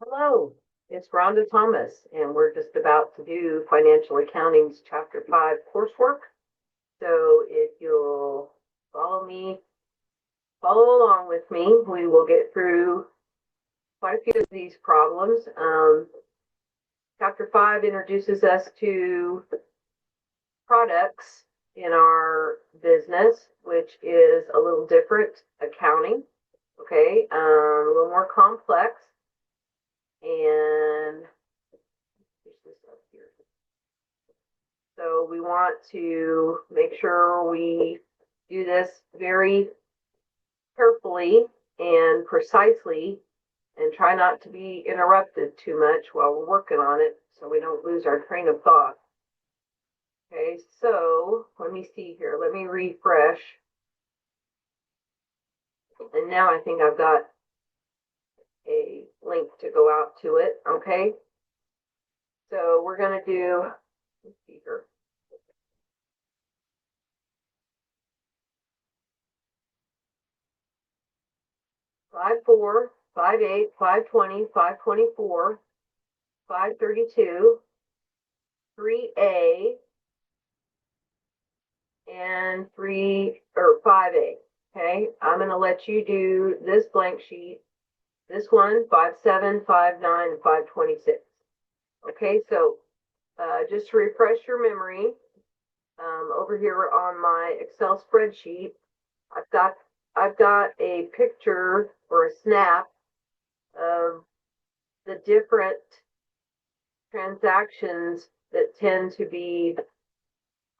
Hello, it's Rhonda Thomas, and we're just about to do Financial Accounting's Chapter 5 coursework. So if you'll follow along with me, we will get through quite a few of these problems. Chapter 5 introduces us to products in our business, which is a little different accounting, okay, a little more complex. And so we want to make sure we do this very carefully and precisely and try not to be interrupted too much while we're working on it so we don't lose our train of thought. Okay, so let me see here. Let me refresh. And now I think I've got a link to go out to it. Okay, so we're going to do, let's see here. 5.4, 5.8, 5.20, 5.24, 5.32, 3A, and 5A. Okay, I'm going to let you do this blank sheet, this one, 5.7, 5.9, and 5.26. Okay, so just to refresh your memory, over here on my Excel spreadsheet, I've got a picture or a snap of the different transactions that tend to be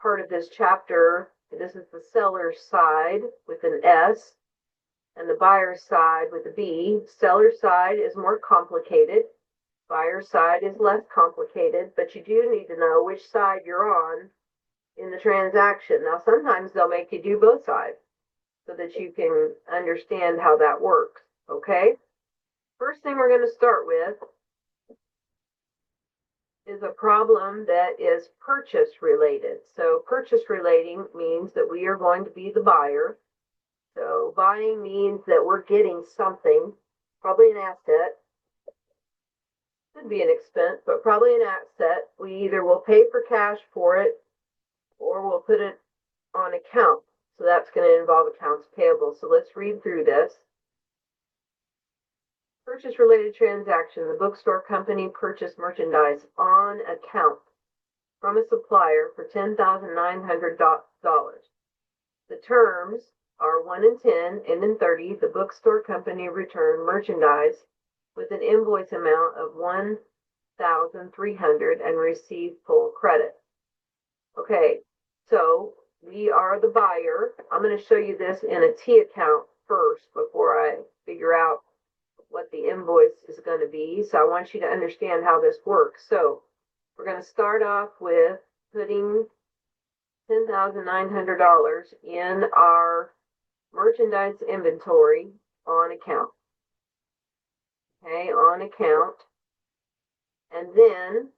part of this chapter. This is the seller's side with an S and the buyer's side with a B. Seller's side is more complicated. Buyer's side is less complicated, but you do need to know which side you're on in the transaction. Now, sometimes they'll make you do both sides so that you can understand how that works, okay? First thing we're going to start with is a problem that is purchase related. So purchase relating means that we are going to be the buyer. So buying means that we're getting something, probably an asset. Could be an expense, but probably an asset. We either will pay for cash for it or we'll put it on account. So that's going to involve accounts payable. So let's read through this. Purchase related transaction. The bookstore company purchased merchandise on account from a supplier for $10,900. The terms are 1 and 10, and in 30, the bookstore company returned merchandise with an invoice amount of $1,300 and received full credit. Okay, so we are the buyer. I'm going to show you this in a T account first before I figure out what the invoice is going to be. So I want you to understand how this works. So we're going to start off with putting $10,900 in our merchandise inventory on account. Okay, on account. And then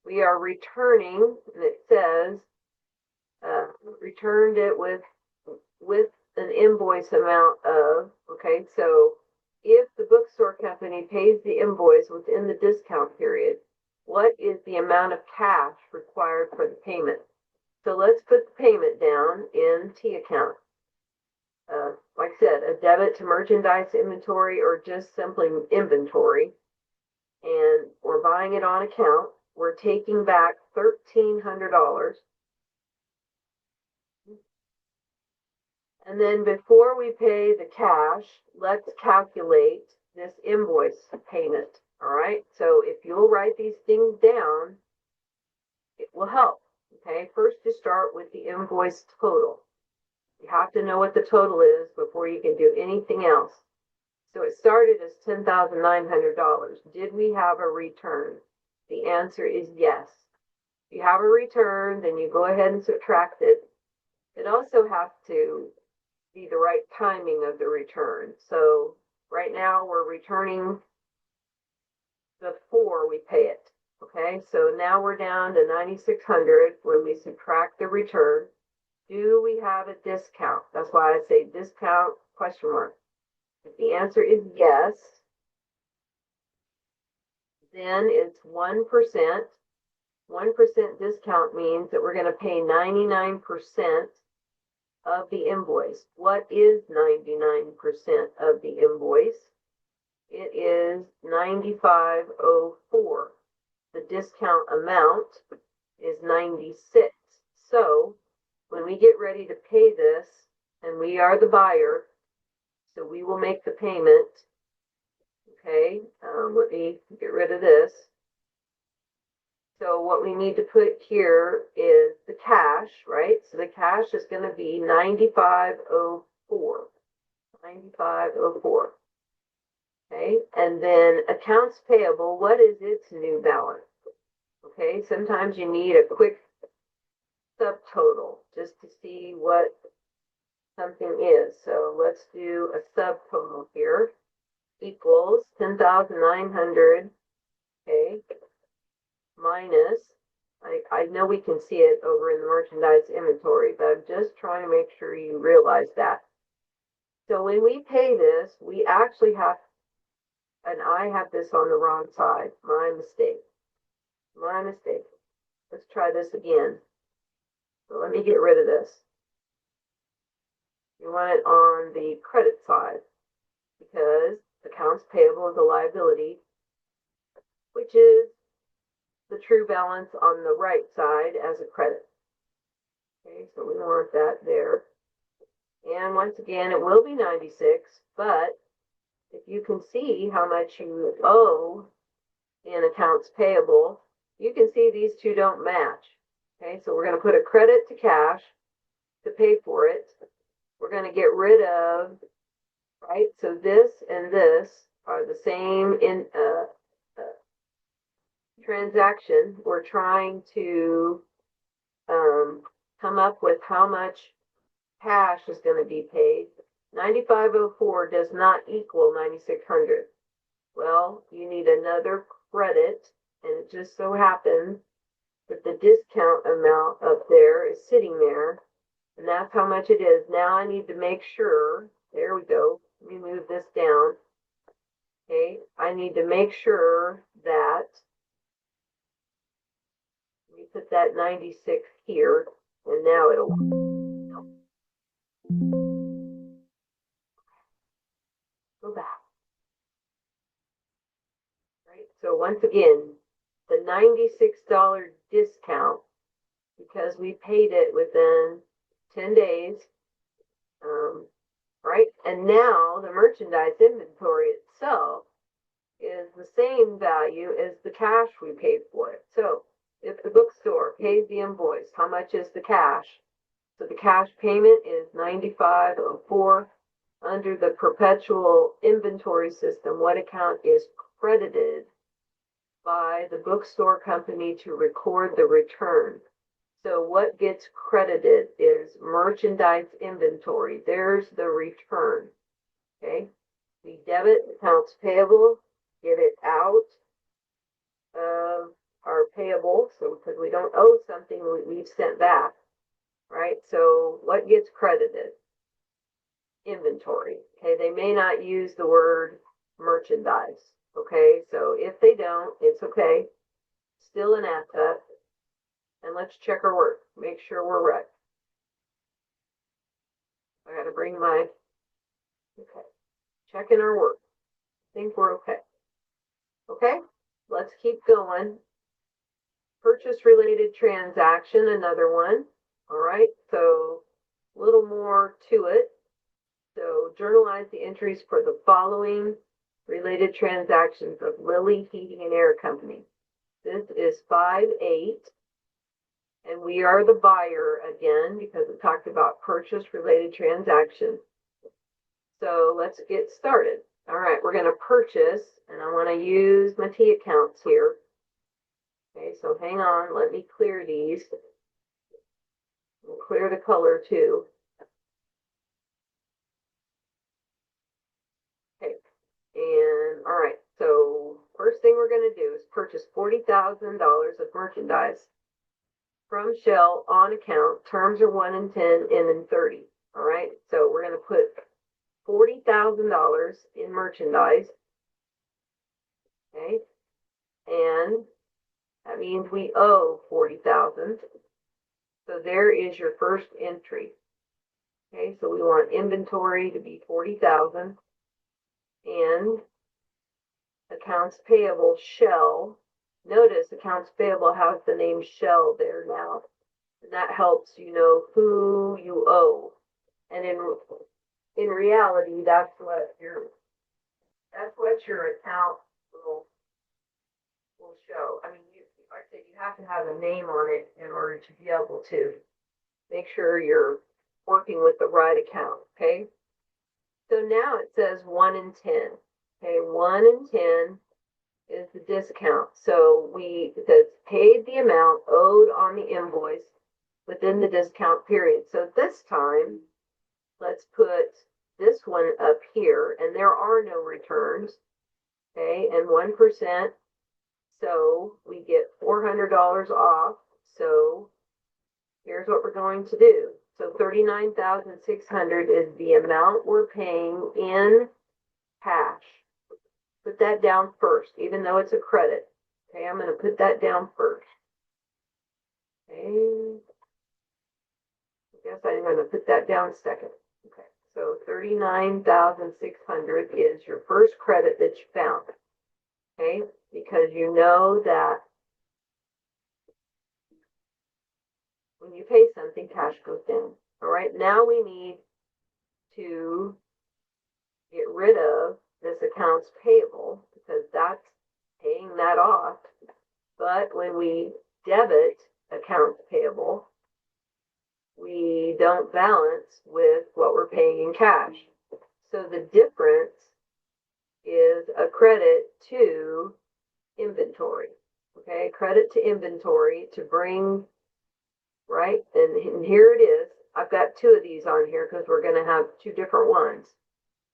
we are returning, and it says, returned it with an invoice amount of, okay, so if the bookstore company pays the invoice within the discount period, what is the amount of cash required for the payment? So let's put the payment down in T account. Like I said, a debit to merchandise inventory or just simply inventory. And we're buying it on account. We're taking back $1,300. And then before we pay the cash, let's calculate this invoice payment. All right. So if you'll write these things down, it will help. Okay. First, you start with the invoice total. You have to know what the total is before you can do anything else. So it started as $10,900. Did we have a return? The answer is yes. If you have a return, then you go ahead and subtract it. It also has to be the right timing of the return. So right now we're returning before we pay it. Okay, so now we're down to $9,600 when we subtract the return. Do we have a discount? That's why I say discount question mark. If the answer is yes, then it's 1%. 1% discount means that we're going to pay 99% of the invoice. What is 99% of the invoice? It is $95.04. The discount amount is 96. So when we get ready to pay this, and we are the buyer, so we will make the payment. Okay, let me get rid of this. So what we need to put here is the cash, right? So the cash is going to be $95.04. $95.04. Okay, and then accounts payable, what is its new balance? Okay, sometimes you need a quick subtotal just to see what something is. So let's do a subtotal here. Equals 10,900, okay, minus, I know we can see it over in the merchandise inventory, but I'm just trying to make sure you realize that. So when we pay this, we actually have, and I have this on the wrong side, my mistake. Let's try this again. So let me get rid of this. You want it on the credit side because accounts payable is a liability, which is the true balance on the right side as a credit. Okay, so we want that there. And once again, it will be 96, but if you can see how much you owe in accounts payable, you can see these two don't match. Okay, so we're going to put a credit to cash to pay for it. We're going to get rid of, right? So this and this are the same in transaction. We're trying to come up with how much cash is going to be paid. 95.04 does not equal 9,600. Well, you need another credit, and it just so happens that the discount amount up there is sitting there, and that's how much it is. Now I need to make sure, there we go, let me move this down. Okay, I need to make sure that, let me put that 96 here, and now it'll go back. Right, so once again, the $96 discount, because we paid it within 10 days, right? And now the merchandise inventory itself is the same value as the cash we paid for it. So if the bookstore pays the invoice, how much is the cash? So the cash payment is $95.04. Under the perpetual inventory system, what account is credited by the bookstore company to record the return? So what gets credited is merchandise inventory. There's the return. Okay, we debit accounts payable, get it out of our payable, so because we don't owe something we've sent back, right? So what gets credited? Inventory. Okay, they may not use the word merchandise. Okay, so if they don't, it's okay. Still an asset. And let's check our work. Make sure we're right. I gotta bring my, okay, checking our work. I think we're okay. Okay, let's keep going. Purchase related transaction, another one. All right, so a little more to it. So journalize the entries for the following related transactions of Lilly Heating and Air Company. This is 5/8, and we are the buyer again because it talked about purchase related transactions. So let's get started. All right, we're going to purchase, and I want to use my T accounts here. Okay, so hang on, let me clear these. We'll clear the color too. Okay, and all right, so first thing we're going to do is purchase $40,000 of merchandise from Shell on account. Terms are 1 in 10, N in 30. All right, so we're going to put $40,000 in merchandise. Okay, and that means we owe 40,000. So there is your first entry. Okay, so we want inventory to be 40,000 and accounts payable shall. Notice accounts payable has the name shall there now. And that helps you know who you owe. And in reality, that's what your account will show. I mean, like I said, you have to have a name on it in order to be able to make sure you're working with the right account. Okay. So now it says 1 and 10. Okay, 1 and 10 is the discount. So it says paid the amount owed on the invoice within the discount period. So this time, let's put this one up here, and there are no returns. Okay, and 1%. So we get $400 off. So here's what we're going to do. So 39,600 is the amount we're paying in cash. Put that down first, even though it's a credit. Okay, I'm going to put that down first. Okay. I guess I'm going to put that down second. Okay, so 39,600 is your first credit that you found. Okay, because you know that when you pay something, cash goes down. All right, now we need to get rid of this accounts payable because that's paying that off. But when we debit accounts payable, we don't balance with what we're paying in cash. So the difference is a credit to inventory. Okay, credit to inventory to bring, right? And here it is. I've got two of these on here because we're going to have two different ones.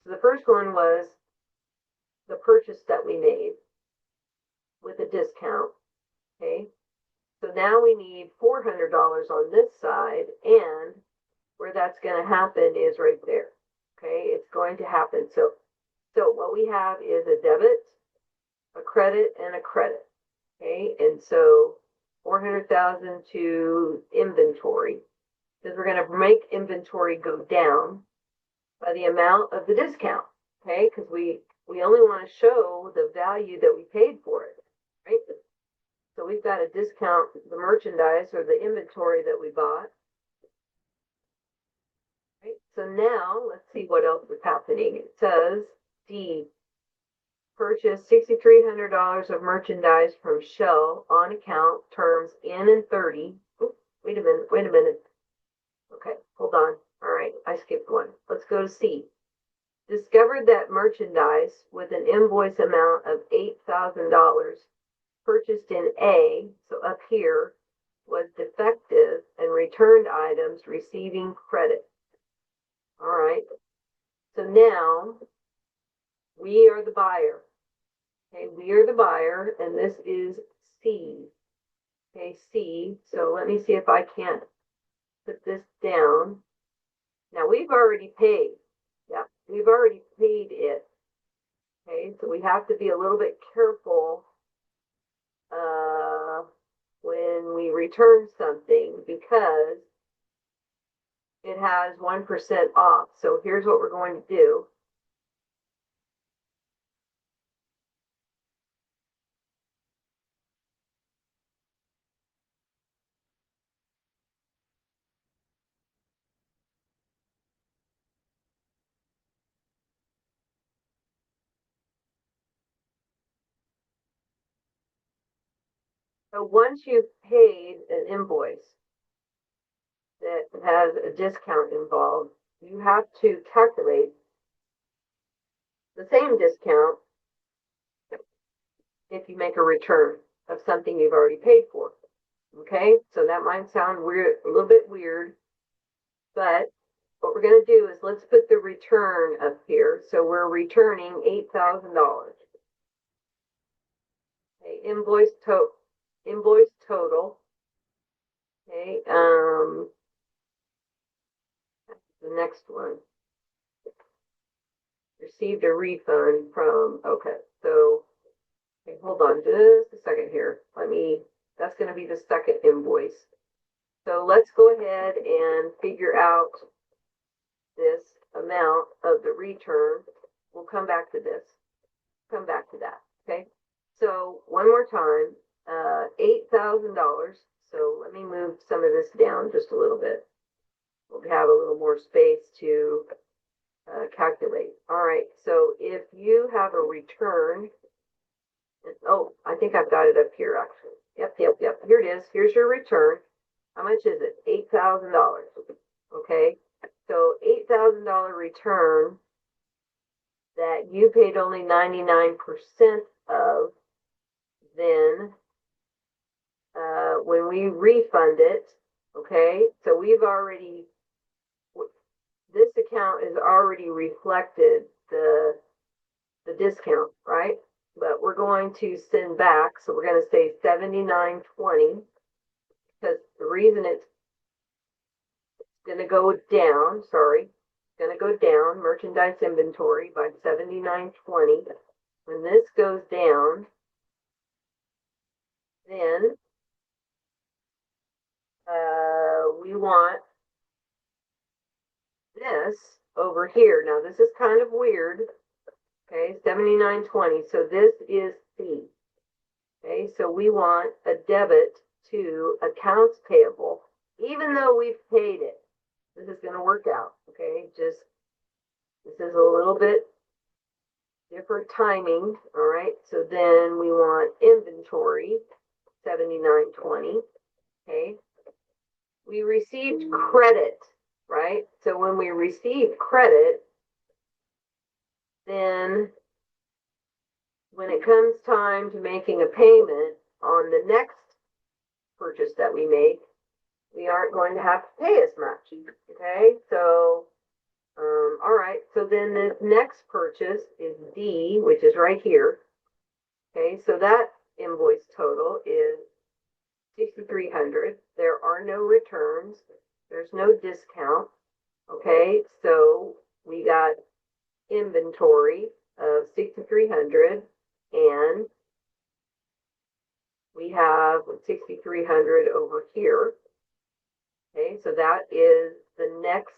So the first one was the purchase that we made with a discount. Okay, so now we need $400 on this side, and where that's going to happen is right there. Okay, it's going to happen. So what we have is a debit, a credit, and a credit. Okay, and so 400,000 to inventory, because we're going to make inventory go down by the amount of the discount. Okay, because we only want to show the value that we paid for it, right? So we've got to discount the merchandise or the inventory that we bought. Right? So now let's see what else is happening. It says D, purchase $6,300 of merchandise from Shell on account terms N and 30. Oops, wait a minute. Okay, hold on. All right, I skipped one. Let's go to C. Discovered that merchandise with an invoice amount of $8,000 purchased in A, so up here, was defective and returned items receiving credit. All right, so now we are the buyer. Okay, we are the buyer, and this is C. Okay, C, so let me see if I can't put this down. Now we've already paid. Yep, we've already paid it. Okay, so we have to be a little bit careful when we return something because it has 1% off. So here's what we're going to do. So once you've paid an invoice that has a discount involved, you have to calculate the same discount if you make a return of something you've already paid for. Okay, so that might sound weird, a little bit weird, but what we're going to do is let's put the return up here. So we're returning $8,000. Okay, invoice total. Okay, the next one. Received a refund from, okay, so hold on just a second here. That's going to be the second invoice. So let's go ahead and figure out this amount of the return. We'll come back to this. Come back to that. Okay. So one more time, $8,000. So let me move some of this down just a little bit. We'll have a little more space to calculate. All right. So if you have a return, oh, I think I've got it up here actually. Yep. Here it is. Here's your return. How much is it? $8,000. Okay. So $8,000 return that you paid only 99% of, then when we refund it, okay, so this account has already reflected the discount, right? But we're going to send back, so we're going to say $79.20, because the reason it's going to go down, merchandise inventory by $79.20. When this goes down, then we want this over here. Now this is kind of weird. Okay, $79.20. So this is C. Okay, so we want a debit to accounts payable, even though we've paid it. This is going to work out. Okay, this is a little bit different timing. All right, so then we want inventory, $79.20. Okay, we received credit, right? So when we receive credit, then when it comes time to making a payment on the next purchase that we make, we aren't going to have to pay as much. Okay, so all right, so then this next purchase is D, which is right here. Okay, so that invoice total is $6,300. There are no returns. There's no discount. Okay, so we got inventory of $6,300, and we have $6,300 over here. Okay, so that is the next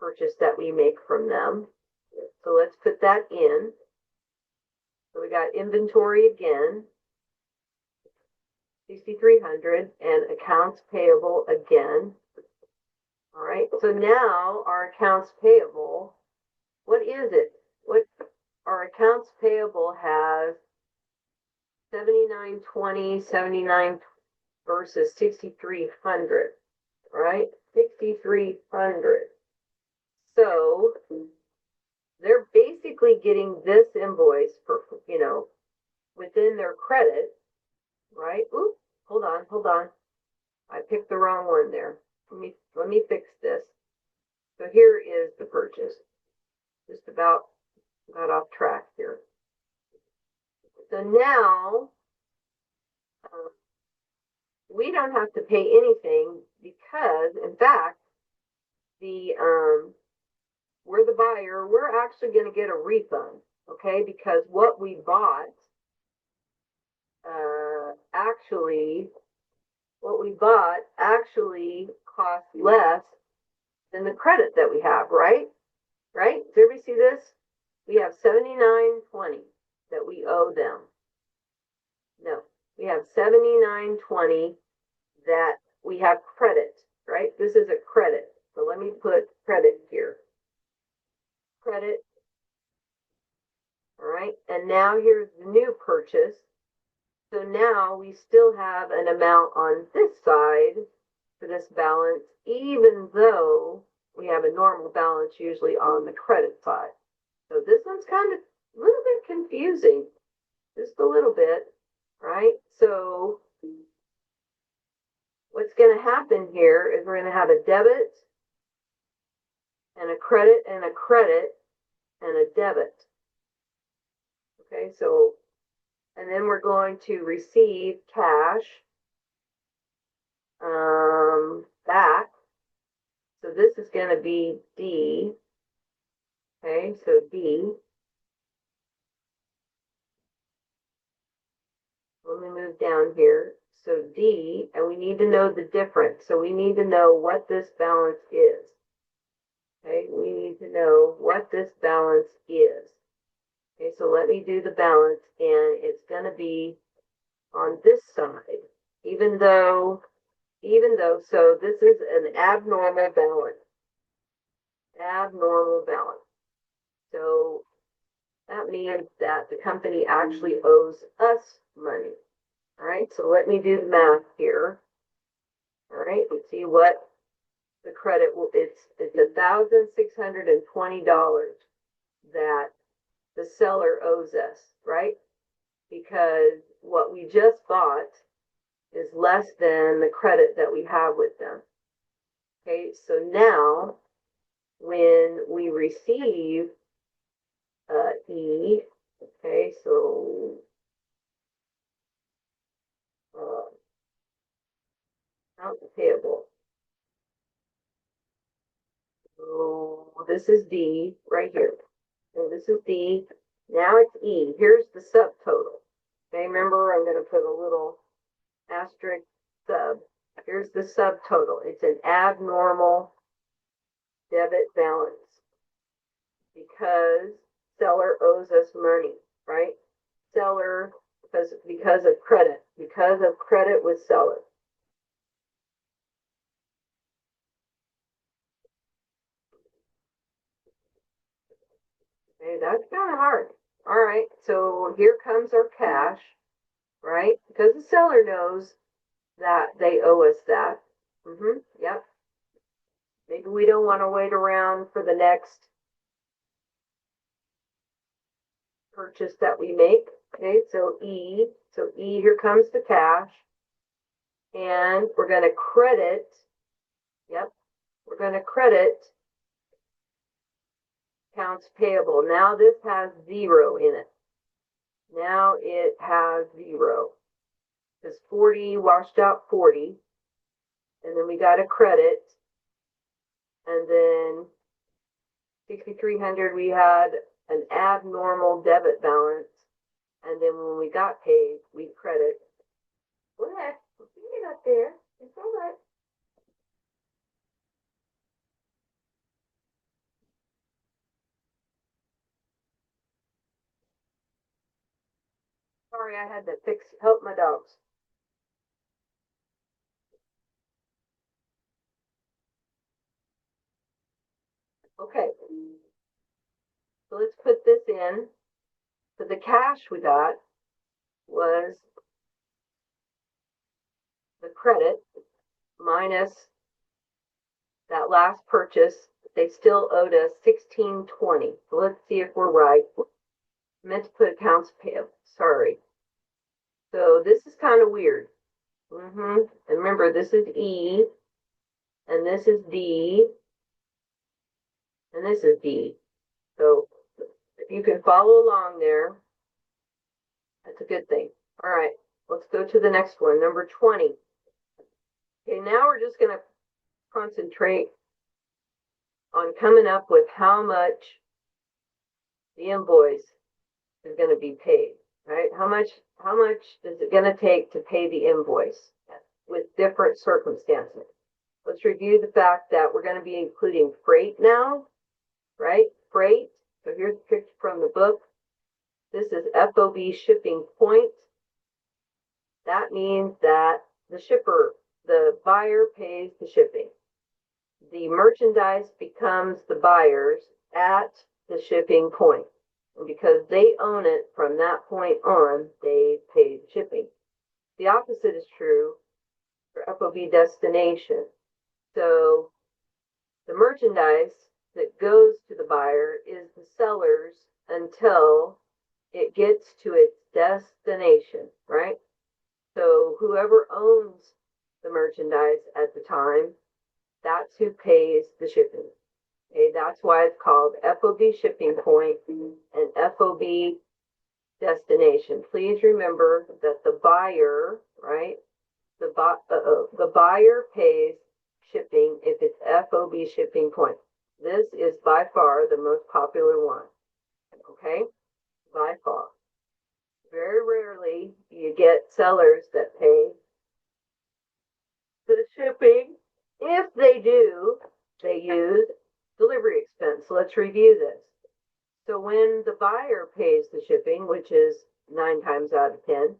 purchase that we make from them. So let's put that in. So we got inventory again, $6,300, and accounts payable again. All right, so now our accounts payable, what is it? What our accounts payable has $79.20 versus $6,300, right? $6,300. So they're basically getting this invoice for, within their credit, right? Ooh, hold on. I picked the wrong one there. Let me fix this. So here is the purchase. Just about got off track here. So now we don't have to pay anything because, in fact, we're the buyer. We're actually going to get a refund, okay? Because what we bought actually cost less than the credit that we have, right? Right? Does everybody see this? We have $79.20 that we owe them. No, we have $79.20 that we have credit, right? This is a credit. So let me put credit here. Credit. All right. And now here's the new purchase. So now we still have an amount on this side for this balance, even though we have a normal balance usually on the credit side. So this one's kind of a little bit confusing, just a little bit, right? So what's going to happen here is we're going to have a debit and a credit and a credit and a debit. Okay, so, and then we're going to receive cash back. So this is going to be D. Okay, so D. here. So D, and we need to know the difference. So we need to know what this balance is. Okay, we need to know what this balance is. Okay, so let me do the balance, and it's going to be on this side, even though, so this is an abnormal balance. Abnormal balance. So that means that the company actually owes us money. All right, so let me do the math here. All right, let's see what the credit will, it's $1,620 that the seller owes us, right? Because what we just bought is less than the credit that we have with them. Okay, so now when we receive E, okay, so accounts payable. So this is D right here. And this is D. Now it's E. Here's the subtotal. Okay, remember I'm going to put a little asterisk sub. Here's the subtotal. It's an abnormal debit balance because seller owes us money, right? Seller, because of credit with seller. Okay, that's kind of hard. All right, so here comes our cash, right? Because the seller knows that they owe us that. Yep. Maybe we don't want to wait around for the next purchase that we make. Okay, so E, here comes the cash. And we're going to credit, yep, we're going to credit accounts payable. Now this has 0 in it. Now it has 0. Because 40 washed out 40. And then we got a credit. And then 6,300, we had an abnormal debit balance. And then when we got paid, we credit. What? You're not there. It's all right. Sorry, I had to help my dogs. Okay. So let's put this in. So the cash we got was the credit minus that last purchase. They still owed us $1,620. So let's see if we're right. I meant to put accounts payable. Sorry. So this is kind of weird. And remember, this is E, and this is D, and this is D. So if you can follow along there, that's a good thing. All right, let's go to the next one, number 20. Okay, now we're just going to concentrate on coming up with how much the invoice is going to be paid, right? How much is it going to take to pay the invoice with different circumstances? Let's review the fact that we're going to be including freight now, right? Freight. So here's a picture from the book. This is FOB shipping point. That means that the buyer pays the shipping. The merchandise becomes the buyer's at the shipping point. And because they own it from that point on, they pay the shipping. The opposite is true for FOB destination. So the merchandise that goes to the buyer is the seller's until it gets to its destination, right? So whoever owns the merchandise at the time, that's who pays the shipping. Okay, that's why it's called FOB shipping point and FOB destination. Please remember that the buyer, right? The buyer pays shipping if it's FOB shipping point. This is by far the most popular one. Okay? By far. Very rarely you get sellers that pay for the shipping. If they do, they use delivery expense. So let's review this. So when the buyer pays the shipping, which is 9 times out of 10,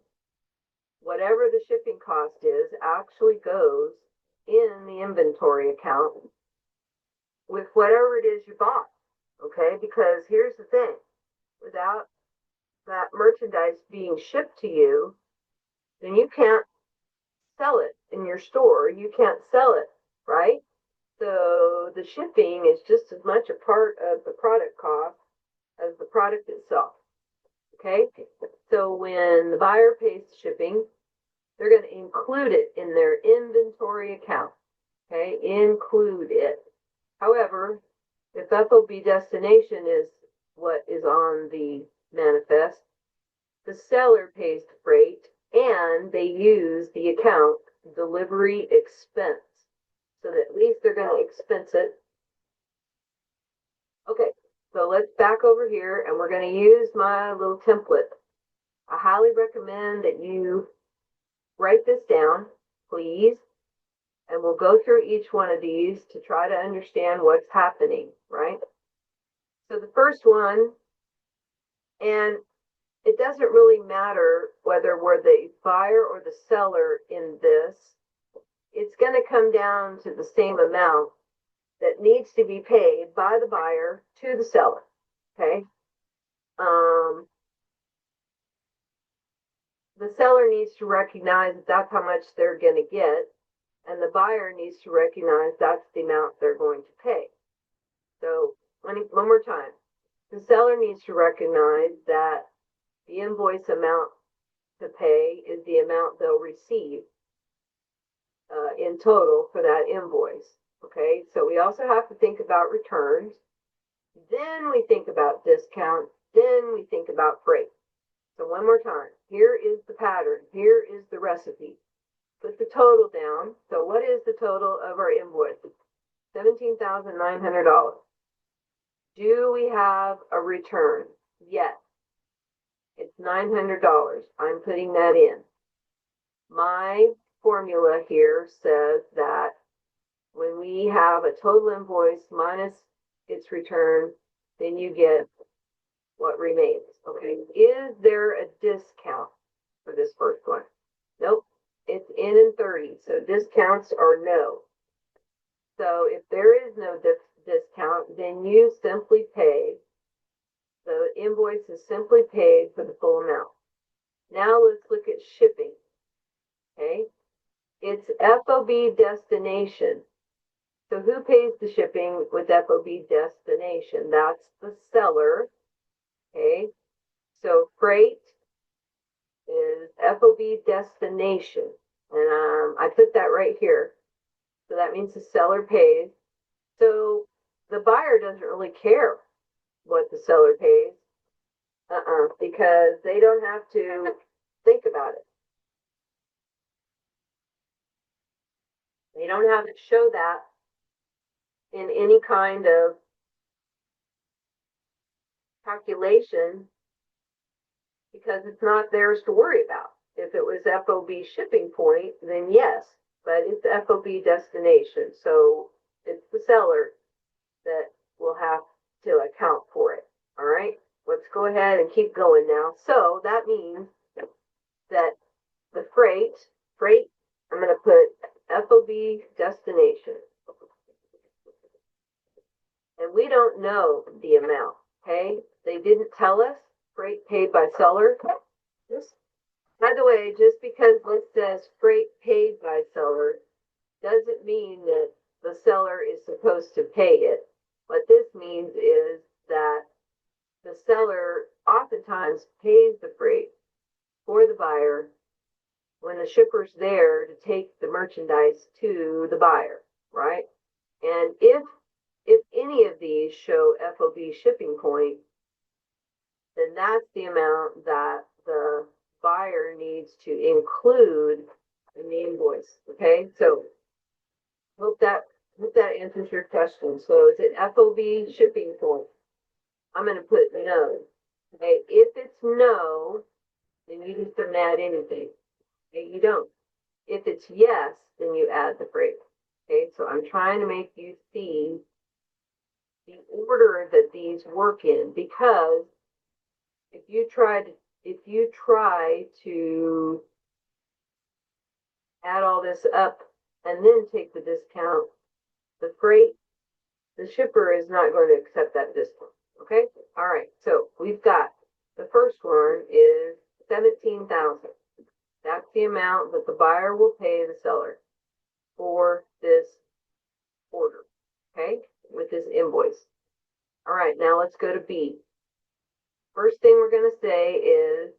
whatever the shipping cost is actually goes in the inventory account with whatever it is you bought. Okay, because here's the thing, without that merchandise being shipped to you, then you can't sell it in your store. You can't sell it, right? So the shipping is just as much a part of the product cost as the product itself. Okay, so when the buyer pays the shipping, they're going to include it in their inventory account. Okay, include it. However, if FOB destination is what is on the manifest, the seller pays the freight and they use the account delivery expense. So that at least they're going to expense it. Okay, so let's back over here and we're going to use my little template. I highly recommend that you write this down, please. And we'll go through each one of these to try to understand what's happening, right? So the first one, and it doesn't really matter whether we're the buyer or the seller in this, it's going to come down to the same amount that needs to be paid by the buyer to the seller, okay? The seller needs to recognize that that's how much they're going to get, and the buyer needs to recognize that's the amount they're going to pay. So one more time. The seller needs to recognize that the invoice amount to pay is the amount they'll receive in total for that invoice. Okay, so we also have to think about returns. Then we think about discount. Then we think about freight. So one more time. Here is the pattern. Here is the recipe. Put the total down. So what is the total of our invoice? $17,900. Do we have a return? Yes. It's $900. I'm putting that in. My formula here says that when we have a total invoice minus its return, then you get what remains. Okay. Is there a discount for this first one? Nope. It's in and 30, so discounts are no. So if there is no discount, then you simply pay, the invoice is simply paid for the full amount. Now let's look at shipping. Okay, it's FOB destination. So who pays the shipping with FOB destination? That's the seller. Okay, so freight is FOB destination. And I put that right here. So that means the seller pays. So the buyer doesn't really care what the seller pays. Because they don't have to think about it. They don't have to show that in any kind of calculation because it's not theirs to worry about. If it was FOB shipping point, then yes, but it's FOB destination. So it's the seller that will have to account for it. All right, let's go ahead and keep going now. So that means that the freight, I'm going to put FOB destination. And we don't know the amount, okay? They didn't tell us freight paid by seller. By the way, just because it says freight paid by seller doesn't mean that the seller is supposed to pay it. What this means is that the seller oftentimes pays the freight for the buyer when the shipper's there to take the merchandise to the buyer, right? And if any of these show FOB shipping point, then that's the amount that the buyer needs to include in the invoice. Okay, so hope that answers your question. So is it FOB shipping point? I'm going to put no. Okay, if it's no, then you just don't add anything. Okay, you don't. If it's yes, then you add the freight. Okay, so I'm trying to make you see the order that these work in, because if you try to add all this up and then take the discount, the shipper is not going to accept that discount. Okay? All right. So we've got the first one is 17,000. That's the amount that the buyer will pay the seller for this order. Okay? With this invoice. All right. Now let's go to B. First thing we're going to say is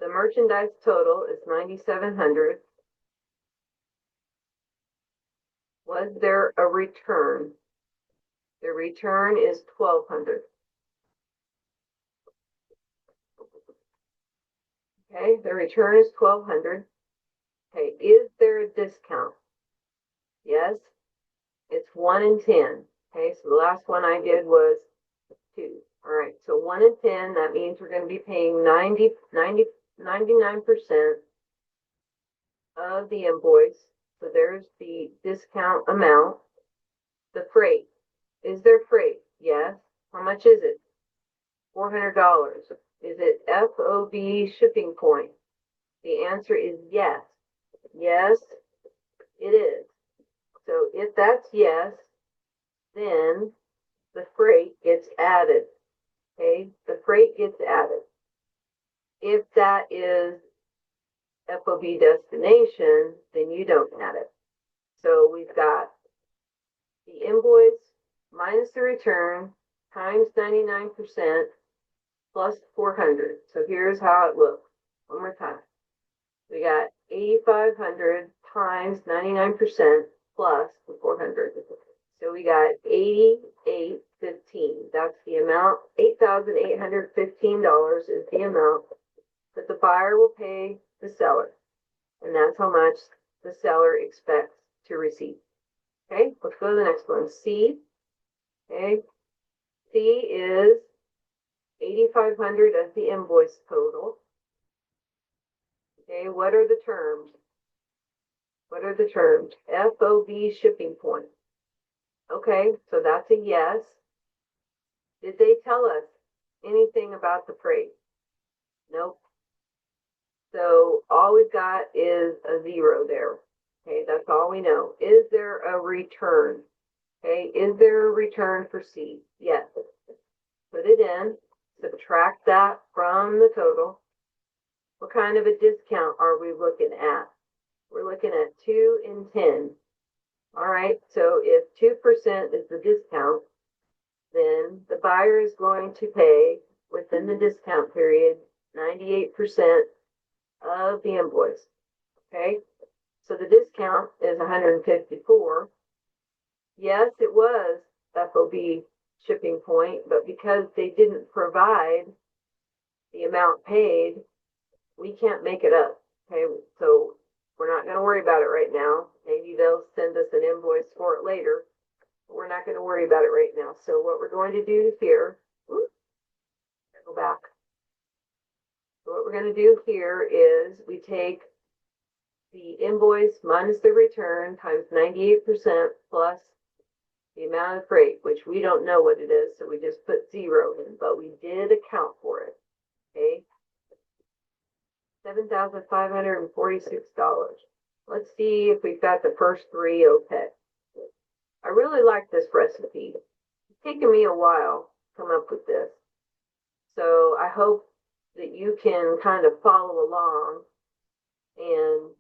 the merchandise total is 9,700. Was there a return? The return is 1,200. Okay, the return is 1,200. Okay, is there a discount? Yes, it's 1 in 10. Okay, so the last one I did was 2. All right, so 1 in 10, that means we're going to be paying 99% of the invoice. So there's the discount amount. The freight. Is there freight? Yes. How much is it? $400. Is it FOB shipping point? The answer is yes. Yes, it is. So if that's yes, then the freight gets added. Okay, the freight gets added. If that is FOB destination, then you don't add it. So we've got the invoice minus the return times 99% plus 400. So here's how it looks. One more time. We got 8,500 times 99% plus the 400. So we got 88.15. That's the amount. $8,815 is the amount that the buyer will pay the seller. And that's how much the seller expects to receive. Okay, let's go to the next one. C. Okay, C is 8,500 as the invoice total. Okay, what are the terms? What are the terms? FOB shipping point. Okay, so that's a yes. Did they tell us anything about the freight? Nope. So all we've got is a 0 there. Okay, that's all we know. Is there a return? Okay, is there a return for C? Yes. Put it in, subtract that from the total. What kind of a discount are we looking at? We're looking at 2 in 10. All right, so if 2% is the discount, then the buyer is going to pay within the discount period 98% of the invoice. Okay, so the discount is 154. Yes, it was FOB shipping point, but because they didn't provide the amount paid, we can't make it up. Okay, so we're not going to worry about it right now. Maybe they'll send us an invoice for it later, but we're not going to worry about it right now. So what we're going to do here, go back. So what we're going to do here is we take the invoice minus the return times 98% plus the amount of freight, which we don't know what it is, so we just put 0 in, but we did account for it. Okay, $7,546. Let's see if we've got the first 3 okay. I really like this recipe. It's taken me a while to come up with this, so I hope that you can kind of follow along, and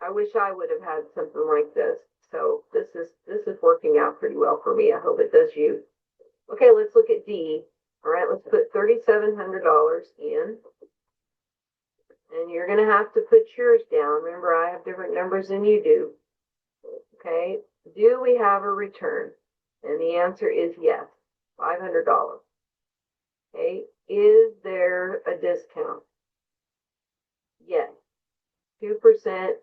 I wish I would have had something like this. So this is working out pretty well for me. I hope it does you. Okay, let's look at D. All right, let's put $3,700 in. And you're going to have to put yours down. Remember, I have different numbers than you do. Okay, do we have a return? And the answer is yes, $500. Okay, is there a discount? Yes, 2%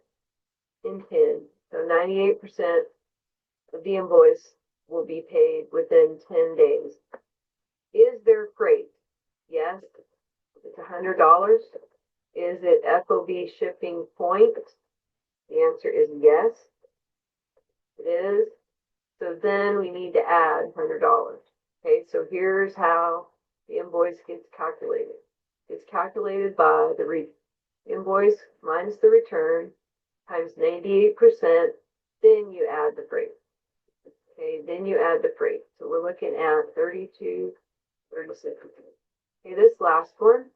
in 10. So 98% of the invoice will be paid within 10 days. Is there freight? Yes, it's $100. $100. Is it FOB shipping point? The answer is yes, it is. So then we need to add $100. Okay, so here's how the invoice gets calculated. It's calculated by the invoice minus the return times 98%, then you add the freight. Okay, then you add the freight. So we're looking at 32.36. Okay, this last one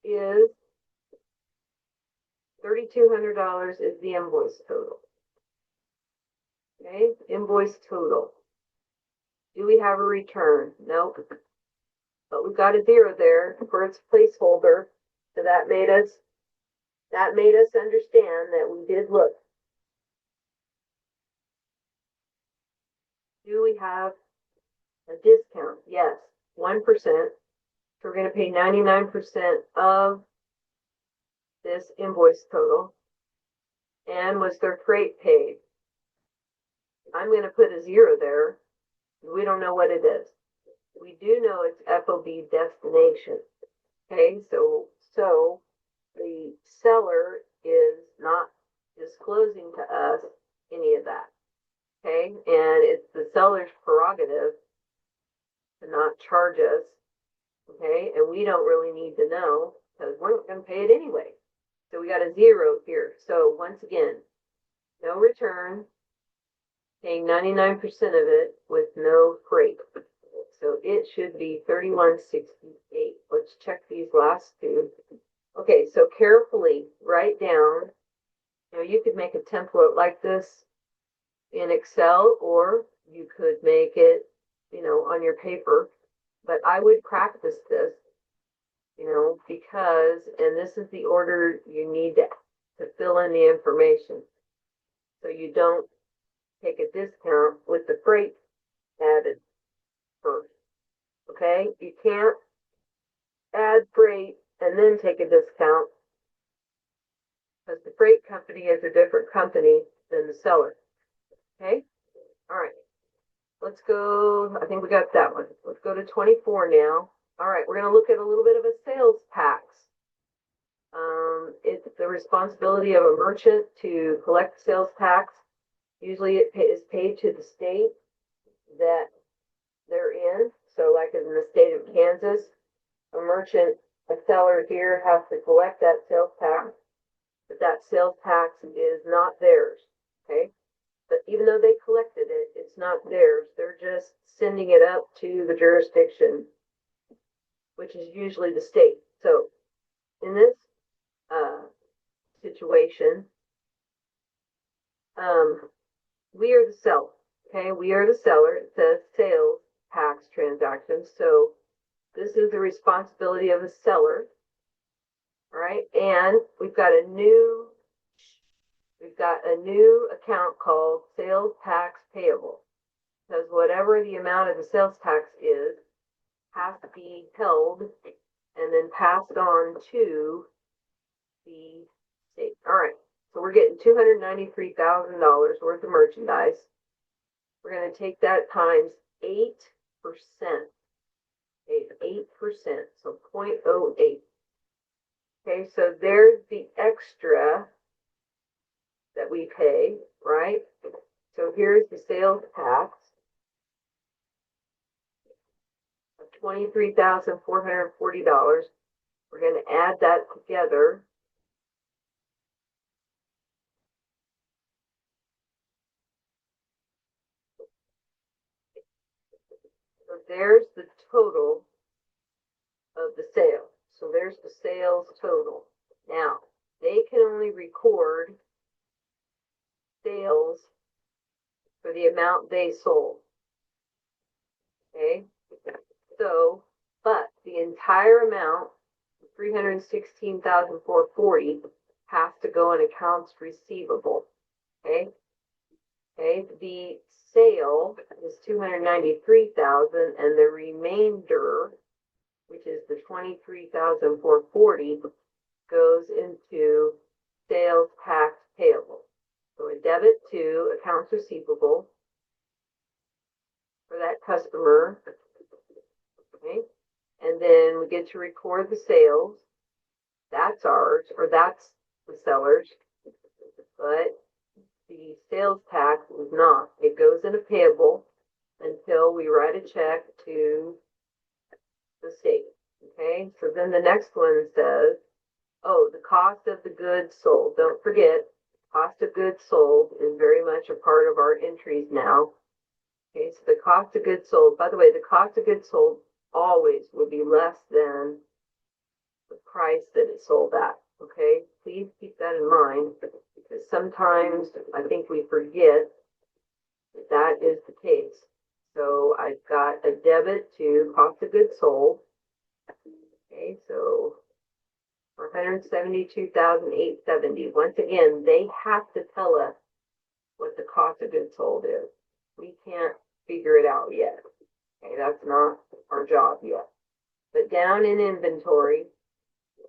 is $3,200 is the invoice total. Okay, invoice total. Do we have a return? Nope. But we've got a zero there for its placeholder. So that made us understand that we did look. Do we have a discount? Yes, 1%. So we're going to pay 99% of this invoice total. And was their freight paid? I'm going to put a zero there. We don't know what it is. We do know it's FOB destination. Okay, so the seller is not disclosing to us any of that. Okay, and it's the seller's prerogative to not charge us. Okay, and we don't really need to know because we're not going to pay it anyway. So we got a zero here. So once again, no return, paying 99% of it with no freight. So it should be 31.68. Let's check these last two. Okay, so carefully write down. You could make a template like this in Excel, or you could make it, on your paper. But I would practice this, because, and this is the order you need to fill in the information. So you don't take a discount with the freight added first. Okay, you can't add freight and then take a discount because the freight company is a different company than the seller. Okay, all right, let's go. I think we got that one. Let's go to 24 now. All right, we're going to look at a little bit of a sales tax. It's the responsibility of a merchant to collect sales tax. Usually it is paid to the state that they're in. So like in the state of Kansas, a seller here has to collect that sales tax, but that sales tax is not theirs. Okay. But even though they collected it, it's not theirs. They're just sending it up to the jurisdiction, which is usually the state. So in this situation, we are the seller. Okay, we are the seller. It says sales tax transaction. So this is the responsibility of the seller. All right, and we've got a new account called sales tax payable, because whatever the amount of the sales tax is has to be held and then passed on to the state. All right, so we're getting $293,000 worth of merchandise. We're going to take that times 8%. 8%, so 0.08. Okay, so there's the extra that we pay, right? So here's the sales tax of $23,440. We're going to add that together. So there's the total of the sale. So there's the sales total. Now, they can only record sales for the amount they sold. Okay? So, but the entire amount, $316,440, has to go in accounts receivable. Okay? Okay, the sale is $293,000, and the remainder, which is the $23,440, goes into sales tax payable. So a debit to accounts receivable for that customer, okay, and then then we get to record the sales. That's ours, or that's the seller's, but the sales tax is not. It goes in a payable until we write a check to the state. Okay, so then the next one says, oh, the cost of the goods sold. Don't forget, cost of goods sold is very much a part of our entries now. Okay, so the cost of goods sold, by the way, the cost of goods sold always will be less than the price that it sold at. Okay, please keep that in mind, because sometimes I think we forget that that is the case. So I've got a debit to cost of goods sold. Okay, so $172,870. Once again, they have to tell us what the cost of goods sold is. We can't figure it out yet. Okay, that's not our job yet. But down in inventory,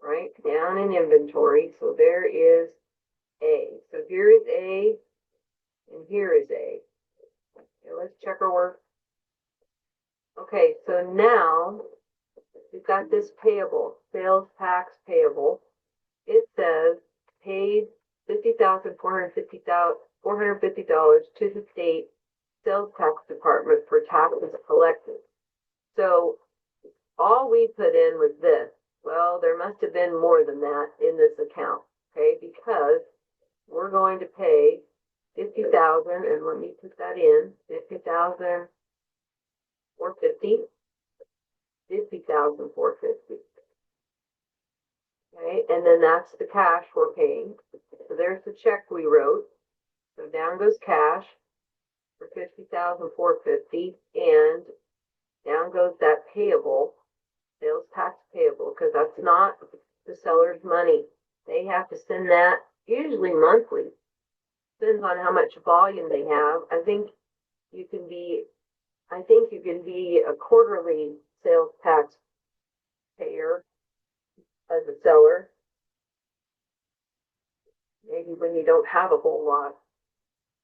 right? Down in inventory, so there is A. So here is A, and here is A. Okay, let's check our work. Okay, so now we've got this payable, sales tax payable. It says paid $50,450 to the state sales tax department for taxes collected. So all we put in was this. Well, there must have been more than that in this account, okay? Because we're going to pay $50,000, and let me put that in, $50,450. $50,450. Okay, and then that's the cash we're paying. So there's the check we wrote. So down goes cash for $50,450, and down goes that payable, sales tax payable, because that's not the seller's money. They have to send that usually monthly. Depends on how much volume they have. I think you can be a quarterly sales tax payer as a seller. Maybe when you don't have a whole lot.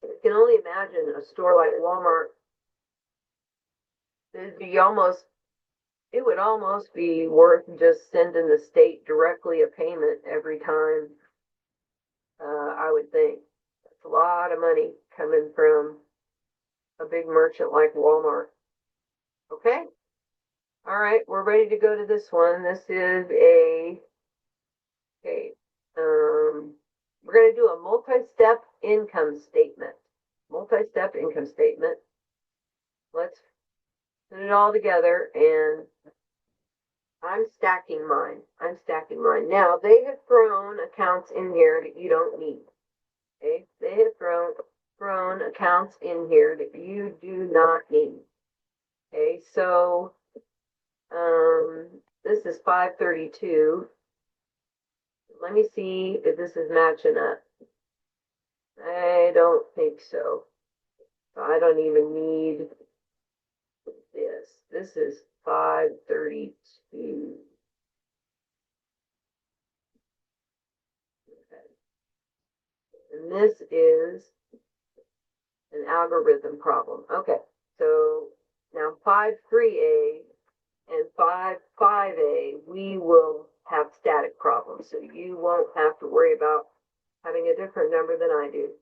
I can only imagine a store like Walmart. It would almost be worth just sending the state directly a payment every time. I would think that's a lot of money coming from a big merchant like Walmart. Okay. All right, we're ready to go to this one. This is we're going to do a multi-step income statement. Multi-step income statement. Let's put it all together, and I'm stacking mine. Now, they have thrown accounts in here that you don't need. Okay, they have thrown accounts in here that you do not need. Okay, so this is 532. Let me see if this is matching up. I don't think so. So I don't even need this. This is 532. Okay. And this is an algorithm problem. Okay, so now 5.3a and 5.5a, we will have static problems, so you won't have to worry about having a different number than I do.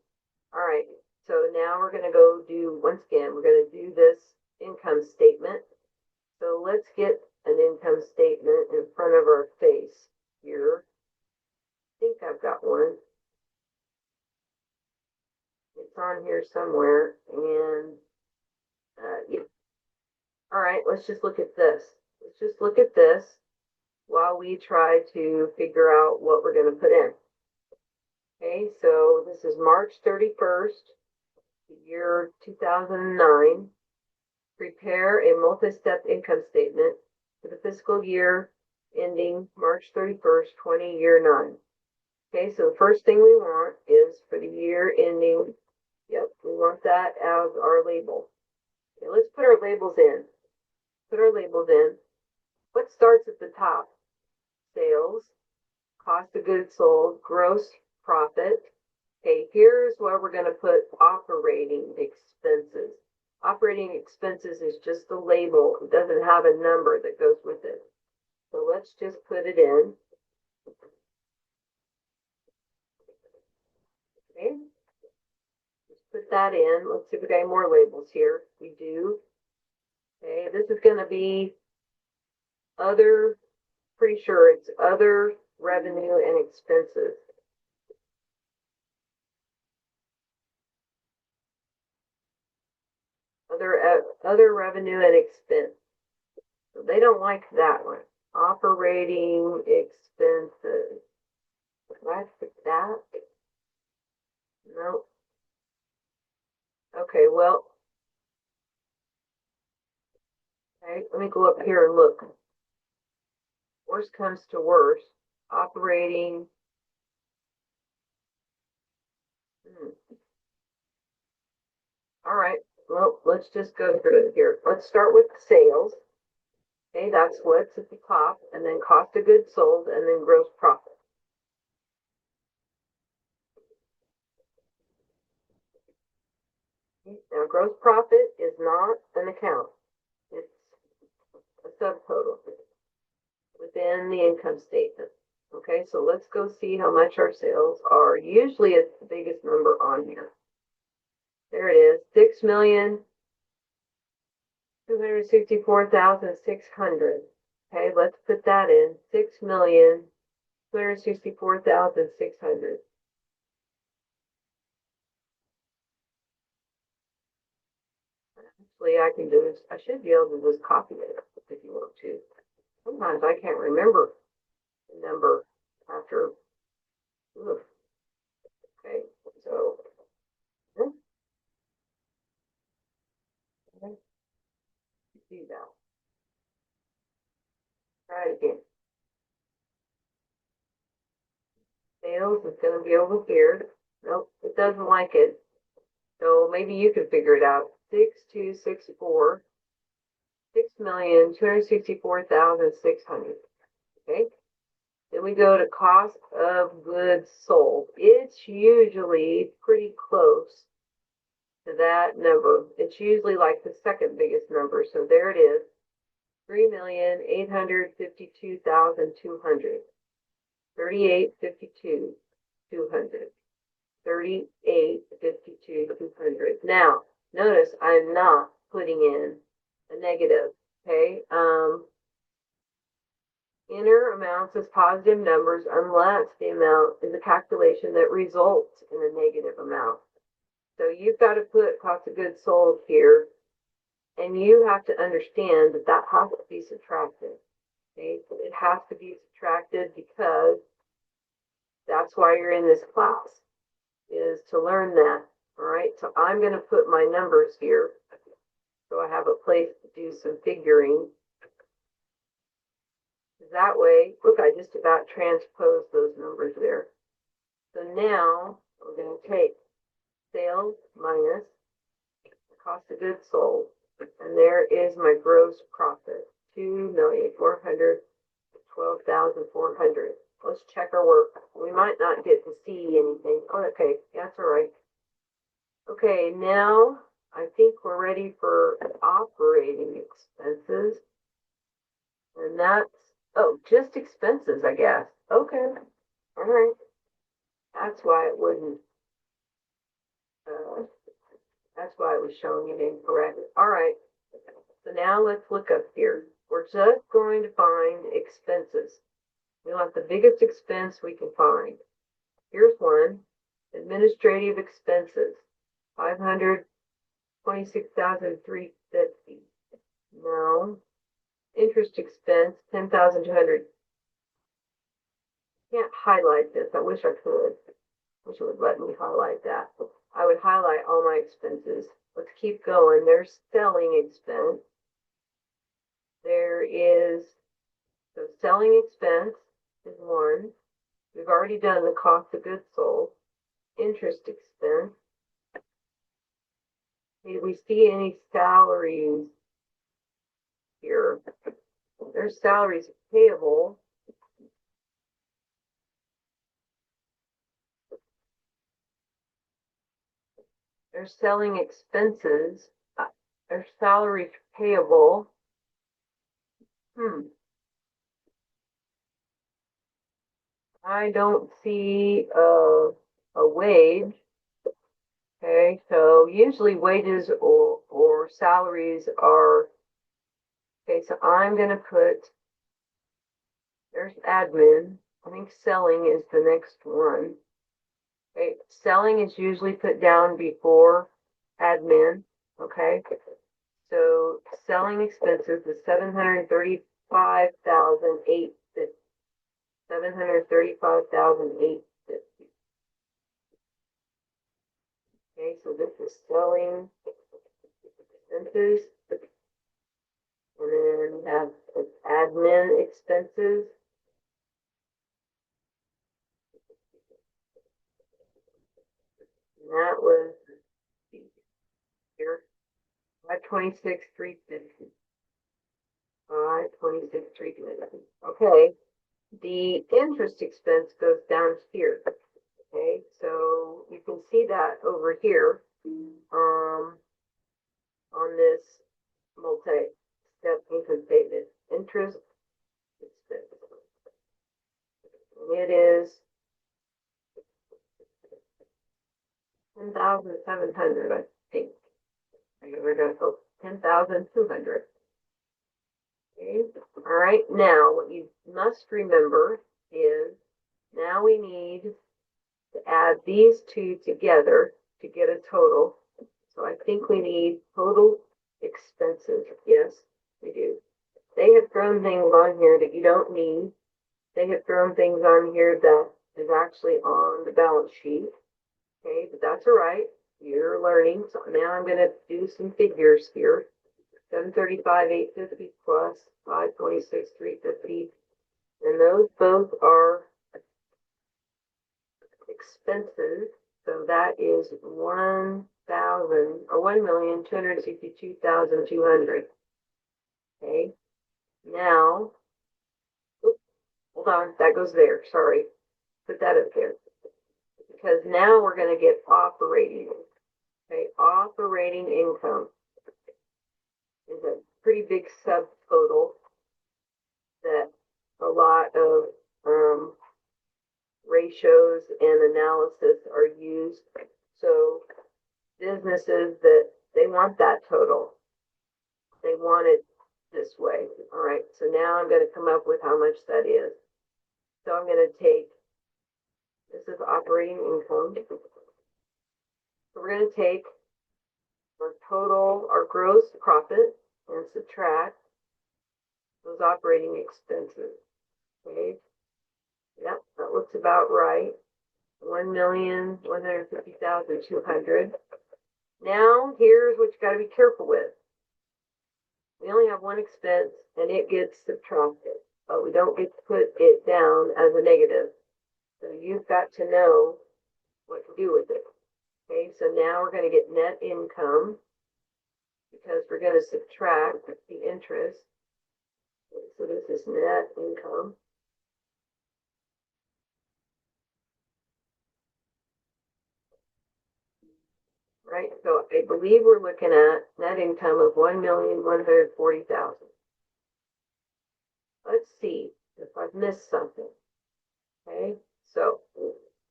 All right, so now we're going to go do, once again, we're going to do this income statement. So let's get an income statement in front of our face here. I think I've got one. It's on here somewhere, and yeah. All right, let's just look at this. Let's just look at this while we try to figure out what we're going to put in. Okay, so this is March 31st, the year 2009. Prepare a multi-step income statement for the fiscal year ending March 31st, 20 year 9. Okay, so the first thing we want is for the year ending, yep, we want that as our label. Okay, let's put our labels in. What starts at the top? Sales, cost of goods sold, gross profit. Okay, here's where we're going to put operating expenses. Operating expenses is just the label. It doesn't have a number that goes with it. So let's just put it in. Okay. Let's put that in. Let's see if we got any more labels here. We do. Okay, this is going to be other, pretty sure it's other revenue and expenses. Other revenue and expense. So they don't like that one. Operating expenses. Did I fix that? No. Okay, well, okay, let me go up here and look. Worst comes to worst. Operating. All right, well, let's just go through it here. Let's start with sales. Okay, that's what's at the top, and then cost of goods sold, and then gross profit. Now, gross profit is not an account. It's a subtotal within the income statement. Okay, so let's go see how much our sales are. Usually it's the biggest number on here. There it is, 6,264,600. Okay, let's put that in, 6,264,600. Actually, I can do this. I should be able to just copy it if you want to. Sometimes I can't remember the number after. Oof. Okay, so see that. Try it again. Sales is going to be over here. Nope, it doesn't like it. So maybe you can figure it out. 6,264, 6,264,600. Okay. Then we go to cost of goods sold. It's usually pretty close to that number. It's usually like the second biggest number. So there it is. 3,852,200. 3852,200. 3852,200. Now, notice I'm not putting in a negative. Okay. Enter amounts as positive numbers unless the amount is a calculation that results in a negative amount. So you've got to put cost of goods sold here, and you have to understand that that has to be subtracted. Okay? It has to be subtracted because that's why you're in this class, is to learn that. All right, so I'm going to put my numbers here so I have a place to do some figuring. That way, look, I just about transposed those numbers there. So now we're going to take sales minus the cost of goods sold, and there is my gross profit, 2,412,400. Let's check our work. We might not get to see anything. Oh, okay, that's all right. Okay, now I think we're ready for operating expenses, and that's, oh, just expenses, I guess. Okay, all right. That's why it wouldn't, that's why it was showing it incorrect. All right, so now let's look up here. We're just going to find expenses. We want the biggest expense we can find. Here's one, administrative expenses, 526,350. No. Interest expense, 10,200. Can't highlight this. I wish I could. Wish it would let me highlight that. I would highlight all my expenses. Let's keep going. There's selling expense. There is, so selling expense is one. We've already done the cost of goods sold. Interest expense. Did we see any salaries here? There's salaries payable. There's selling expenses. There's salaries payable. I don't see a wage. Okay, so usually wages or salaries are, okay, so I'm gonna put, there's admin. I think selling is the next one. Okay, selling is usually put down before admin. Okay, so selling expenses is 735,850. 735,850. Okay, so this is selling expenses. And then we have admin expenses. And that was here, 526,350. 526,350. Okay, the interest expense goes down here. Okay, so you can see that over here on this multi-step income statement. Interest expense. It is 10,700, I think. We're going to go 10,200. Okay. All right. Now, what you must remember is now we need to add these two together to get a total. So I think we need total expenses. Yes, we do. They have thrown things on here that you don't need. They have thrown things on here that is actually on the balance sheet. Okay, but that's all right. You're learning. So now I'm going to do some figures here. 735,850 plus 526,350. And those both are expenses. So that is 1,262,200. Okay. Now, oops, hold on. That goes there. Sorry. Put that up there. Because now we're going to get operating. Okay. Operating income is a pretty big subtotal that a lot of ratios and analysis are used. So businesses that they want that total, they want it this way. All right, so now I'm going to come up with how much that is. So I'm going to take, this is operating income. So we're going to take our total, our gross profit, and subtract those operating expenses. Okay. Yep, that looks about right. 1,150,200. Now, here's what you got to be careful with. We only have one expense, and it gets subtracted, but we don't get to put it down as a negative. So you've got to know what to do with it. Okay, so now we're going to get net income because we're going to subtract the interest. So this is net income. Right, so I believe we're looking at net income of 1,140,000. Let's see if I've missed something. Okay, so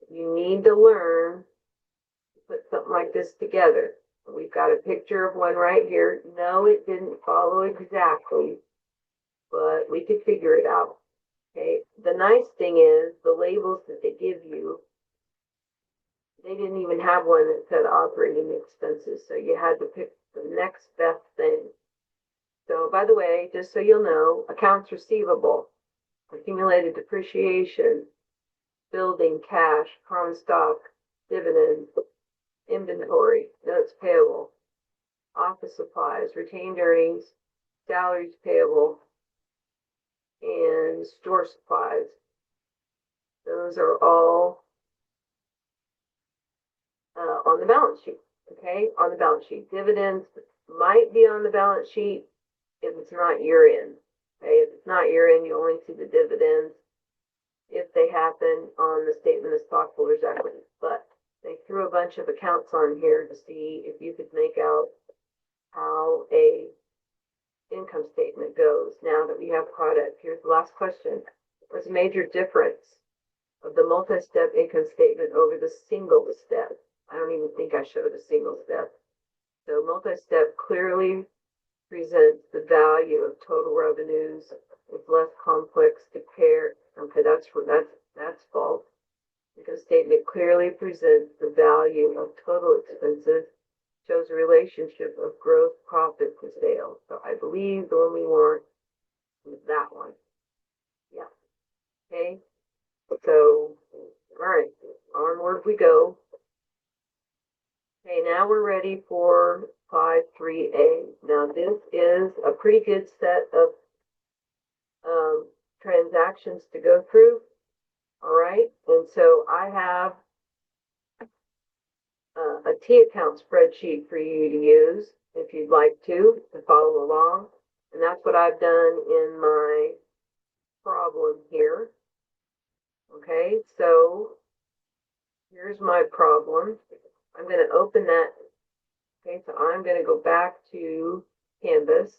you need to learn to put something like this together. We've got a picture of one right here. No, it didn't follow exactly, but we could figure it out. Okay, the nice thing is the labels that they give you, they didn't even have one that said operating expenses, so you had to pick the next best thing. So, by the way, just so you'll know, accounts receivable, accumulated depreciation, building, cash, common stock, dividends, inventory, notes payable, office supplies, retained earnings, salaries payable, and store supplies. Those are all on the balance sheet. Okay, on the balance sheet. Dividends might be on the balance sheet if it's not year end. Okay, if it's not year end, you only see the dividends if they happen on the statement of stockholders' equity. But they threw a bunch of accounts on here to see if you could make out how a income statement goes now that we have product. Here's the last question. What's a major difference of the multi-step income statement over the single step. I don't even think I showed a single step. So multi-step clearly presents the value of total revenues with less complex to compare. Okay, that's false. Income statement clearly presents the value of total expenses, shows a relationship of gross profit to sales. So I believe the one we want is that one. Yeah. Okay. So, all right, onward we go. Okay, now we're ready for 5.3a. Now this is a pretty good set of transactions to go through. All right, and so I have a T account spreadsheet for you to use if you'd like to follow along. And that's what I've done in my problem here. Okay, so here's my problem. I'm going to open that. Okay, so I'm going to go back to Canvas.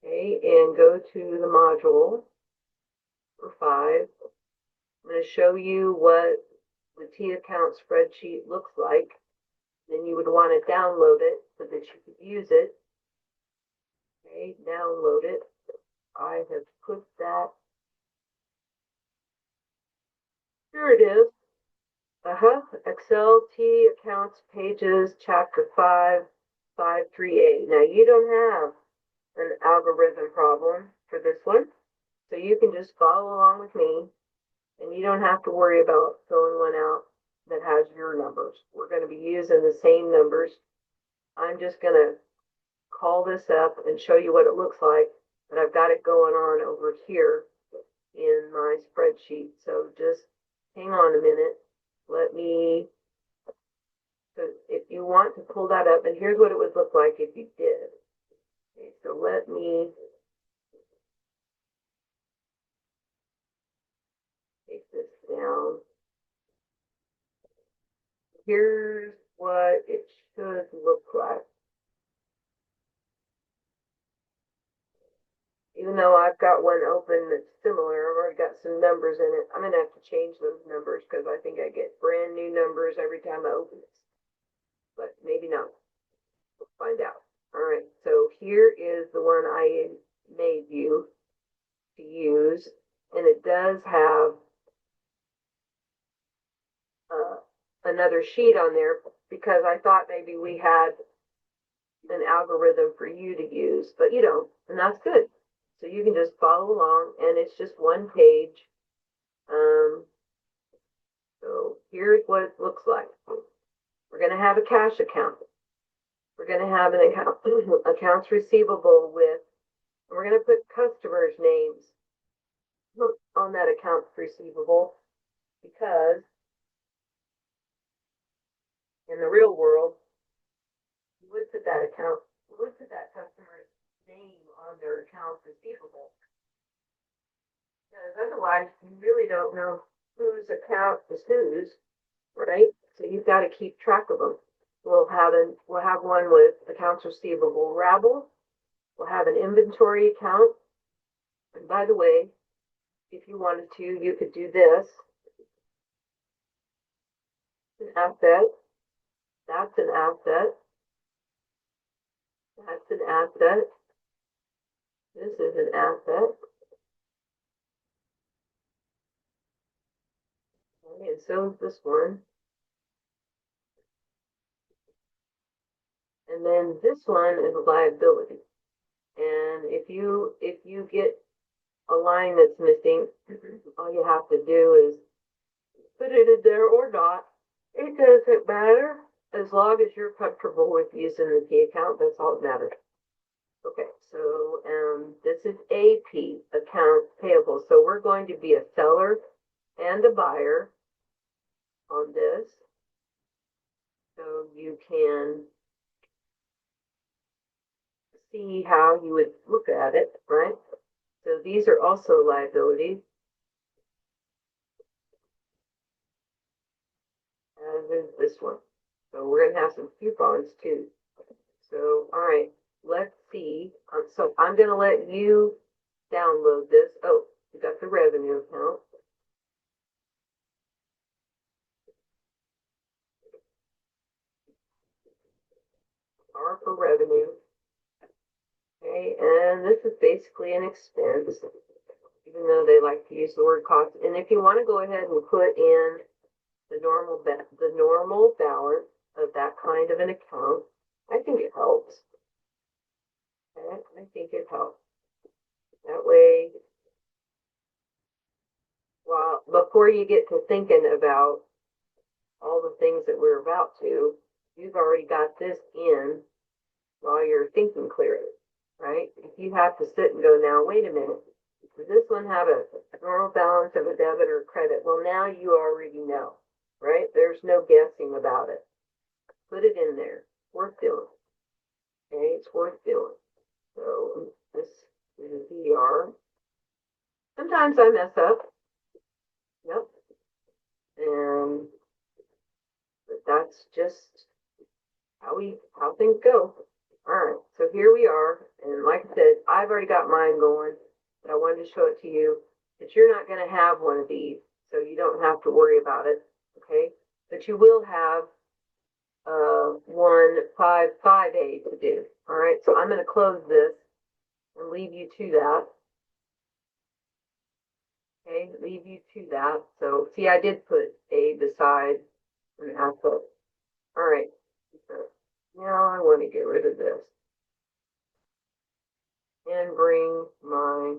Okay, and go to the module for 5. I'm going to show you what the T account spreadsheet looks like. Then you would want to download it so that you could use it. Okay, download it. I have put that. Here it is. Excel T accounts pages, chapter 5, 5.3a. Now you don't have an algorithm problem for this one, so you can just follow along with me, and you don't have to worry about filling one out that has your numbers. We're going to be using the same numbers. I'm just going to call this up and show you what it looks like, but I've got it going on over here in my spreadsheet. So just hang on a minute. Let me, so if you want to pull that up, and here's what it would look like if you did. Okay, so let me take this down. Here's what it should look like. Even though I've got one open that's similar, I've already got some numbers in it. I'm going to have to change those numbers because I think I get brand new numbers every time I open this. But maybe not. We'll find out. All right, so here is the one I made you to use, and it does have another sheet on there because I thought maybe we had an algorithm for you to use, but you don't, and that's good. So you can just follow along, and it's just one page. So here's what it looks like. We're going to have a cash account. We're going to have an account, accounts receivable with, and we're going to put customers' names on that accounts receivable because in the real world, you would put that customer's name on their accounts receivable. Because otherwise, you really don't know whose account is whose, right? So you've got to keep track of them. We'll have one with accounts receivable rabble. We'll have an inventory account. And by the way, if you wanted to, you could do this. An asset. That's an asset. That's an asset. This is an asset. Okay, and so is this one. And then this one is a liability. And if you get a line that's missing, all you have to do is put it in there or not. It doesn't matter. As long as you're comfortable with using the T account, that's all that matters. Okay, so this is AP, account payable. So we're going to be a seller and a buyer on this. So you can see how you would look at it, right? So these are also liabilities. As is this one. So we're going to have some coupons too. So, all right, let's see. So I'm going to let you download this. Oh, you got the revenue account. for revenue. Okay, and this is basically an expense, even though they like to use the word cost. And if you want to go ahead and put in the normal balance of that kind of an account, I think it helps. Okay, I think it helps. That way, well, before you get to thinking about all the things that we're about to, you've already got this in while you're thinking clearly, right? If you have to sit and go, now, wait a minute, does this one have a normal balance of a debit or credit? Well, now you already know, right? There's no guessing about it. Put it in there. Worth doing. Okay, it's worth doing. So this is VR. Sometimes I mess up. Yep. And but that's just how things go. All right, so here we are, and like I said, I've already got mine going, but I wanted to show it to you that you're not going to have one of these, so you don't have to worry about it, okay? But you will have 155A to do. All right, so I'm going to close this and leave you to that. Okay, leave you to that. So see, I did put A beside an alpha. All right, so now I want to get rid of this and bring my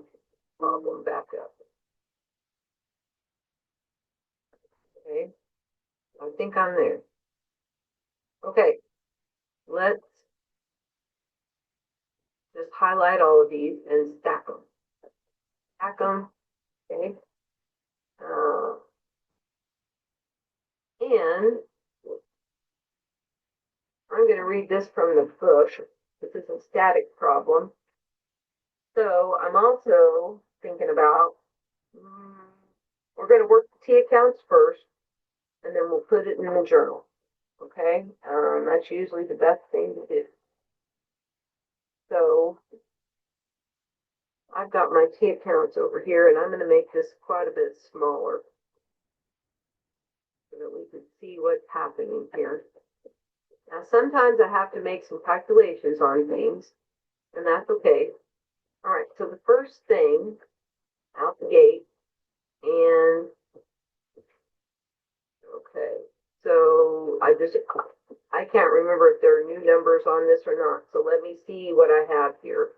problem back up. Okay, I think I'm there. Okay, let's just highlight all of these and stack them. Stack them, okay. And I'm going to read this from the book. This is a static problem. So I'm also thinking about, we're going to work the T accounts first, and then we'll put it in the journal. Okay, that's usually the best thing to do. So I've got my T accounts over here, and I'm going to make this quite a bit smaller so that we can see what's happening here. Now, sometimes I have to make some calculations on things, and that's okay. All right, so the first thing out the gate, and okay, so I can't remember if there are new numbers on this or not, so let me see what I have here.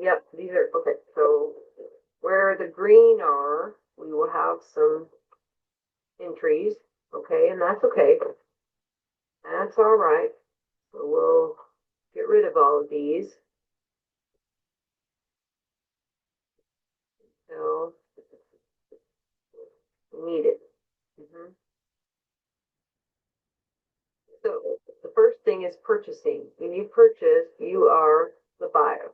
Yep, these are, okay, so where the green are, we will have some entries, okay, and that's okay. That's all right. So we'll get rid of all of these. So we need it. So the first thing is purchasing. When you purchase, you are the buyer.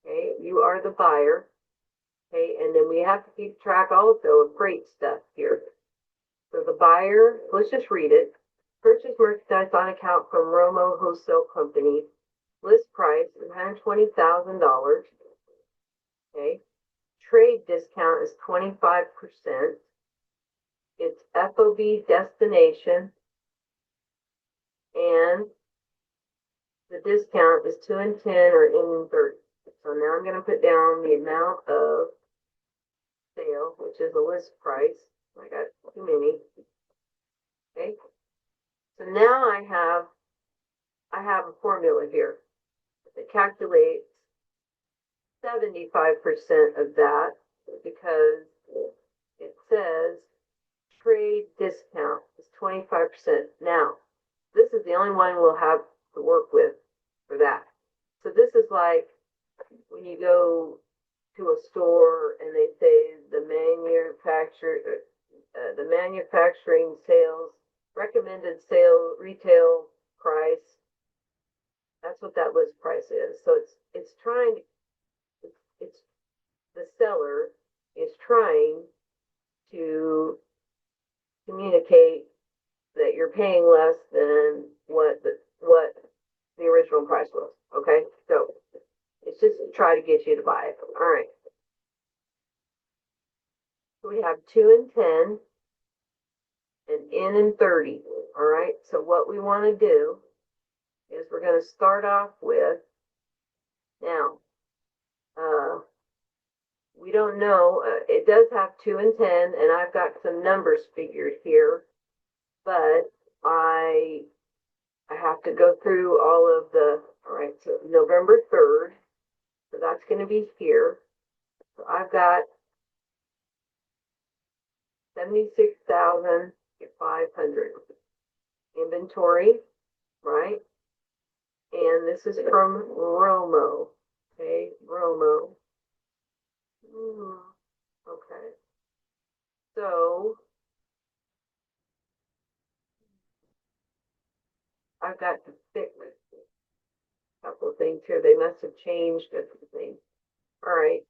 Okay, you are the buyer. Okay, and then we have to keep track also of freight stuff here. So the buyer, let's just read it. Purchase merchandise on account from Romo Wholesale Company. List price is $120,000. Okay. Trade discount is 25%. It's FOB destination. And the discount is 2 and 10 or in 30. So now I'm going to put down the amount of sale, which is a list price. I got too many. Okay. So now I have a formula here that calculates 75% of that because it says trade discount is 25%. Now, this is the only one we'll have to work with for that. So this is like when you go to a store and they say the manufacturing sales, recommended sale, retail price. That's what that list price is. So it's the seller is trying to communicate that you're paying less than what the original price was. Okay, so it's just to try to get you to buy it. All right. So we have 2 and 10 and N and 30. All right. So what we want to do is we're going to start off with now. We don't know. It does have 2 and 10, and I've got some numbers figured here, but I have to go through all of the. All right. So November 3rd. So that's going to be here. So I've got 76,500 inventory, right? And this is from Romo. Okay, Romo. Okay. So I've got to fix a couple of things here. They must have changed a few things. All right.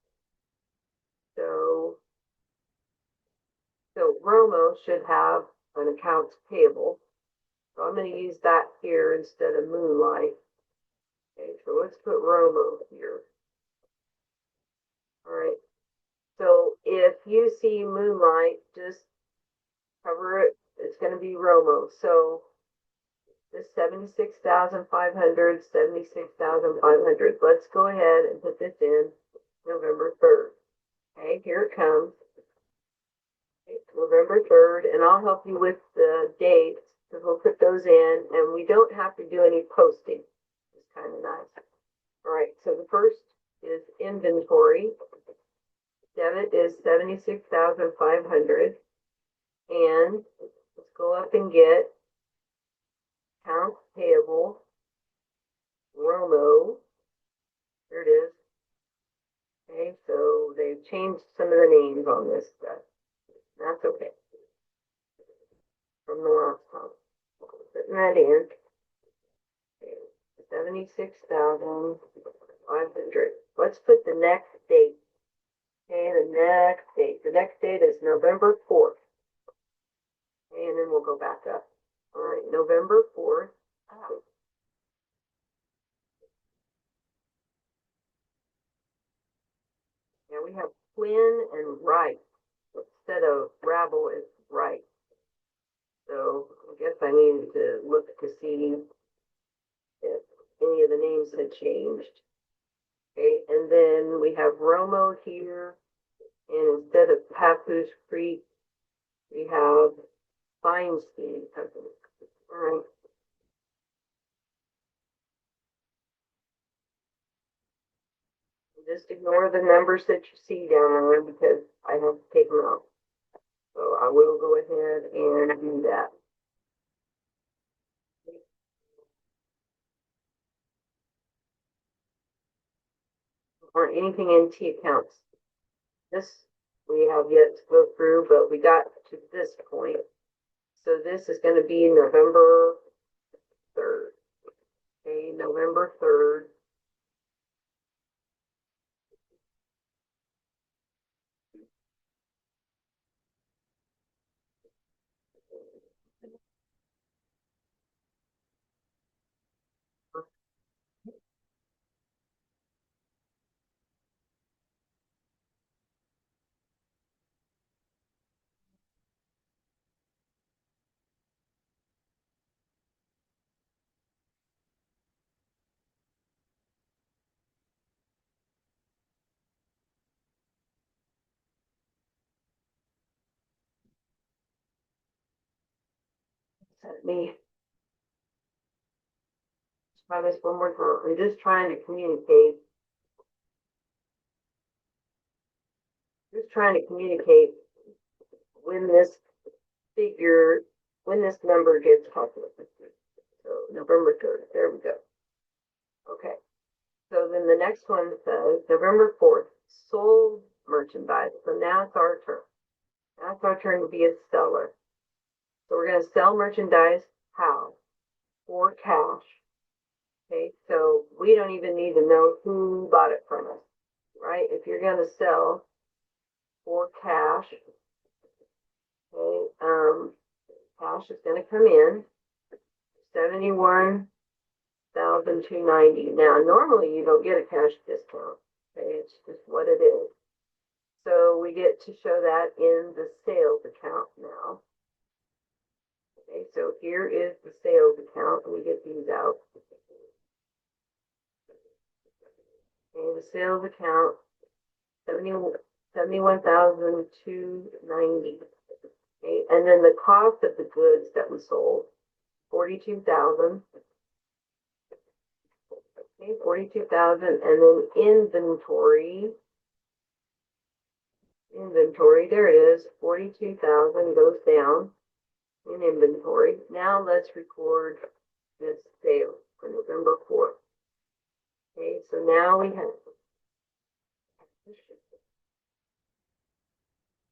So Romo should have an accounts payable. So I'm going to use that here instead of Moonlight. Okay, so let's put Romo here. All right. So if you see Moonlight, just cover it. It's going to be Romo. So this 76,500, 76,500. Let's go ahead and put this in November 3rd. Okay, here it comes. Okay, November 3rd, and I'll help you with the dates because we'll put those in, and we don't have to do any posting. It's kind of nice. All right, so the first is inventory. Debit is 76,500, and let's go up and get accounts payable, Romo. There it is. Okay, so they've changed some of the names on this stuff. That's okay. From the last time. Putting that in. Okay, 76,500. Let's put the next date. Okay, the next date. The next date is November 4th. Okay, and then we'll go back up. All right, November 4th. Oh. Yeah, we have Quinn and Wright. Instead of Rabble, it's Wright. So I guess I needed to look to see if any of the names had changed. Okay, and then we have Romo here, and instead of Papoose Creek, we have Feinstein Company. All right. Just ignore the numbers that you see down there because I have to take them out. So I will go ahead and do that. Or anything in T accounts. This we have yet to go through, but we got to this point. So this is going to be November 3rd. Okay, November 3rd. Let me try this one more time. I'm just trying to communicate. Just trying to communicate when this figure, when this number gets calculated. So November 3rd. There we go. Okay. So then the next one says November 4th, sold merchandise. So now it's our turn. Now it's our turn to be a seller. So we're going to sell merchandise. How? For cash. Okay, so we don't even need to know who bought it from us, right? If you're going to sell for cash, okay, cash is going to come in 71,290. Now, normally you don't get a cash discount. Okay, it's just what it is. So we get to show that in the sales account now. Okay, so here is the sales account. Let me get these out. Okay, the sales account, 71,290. Okay, and then the cost of the goods that we sold, 42,000. Okay, 42,000, and then inventory, there it is, 42,000 goes down in inventory. Now let's record this sale for November 4th. Okay, so now we have,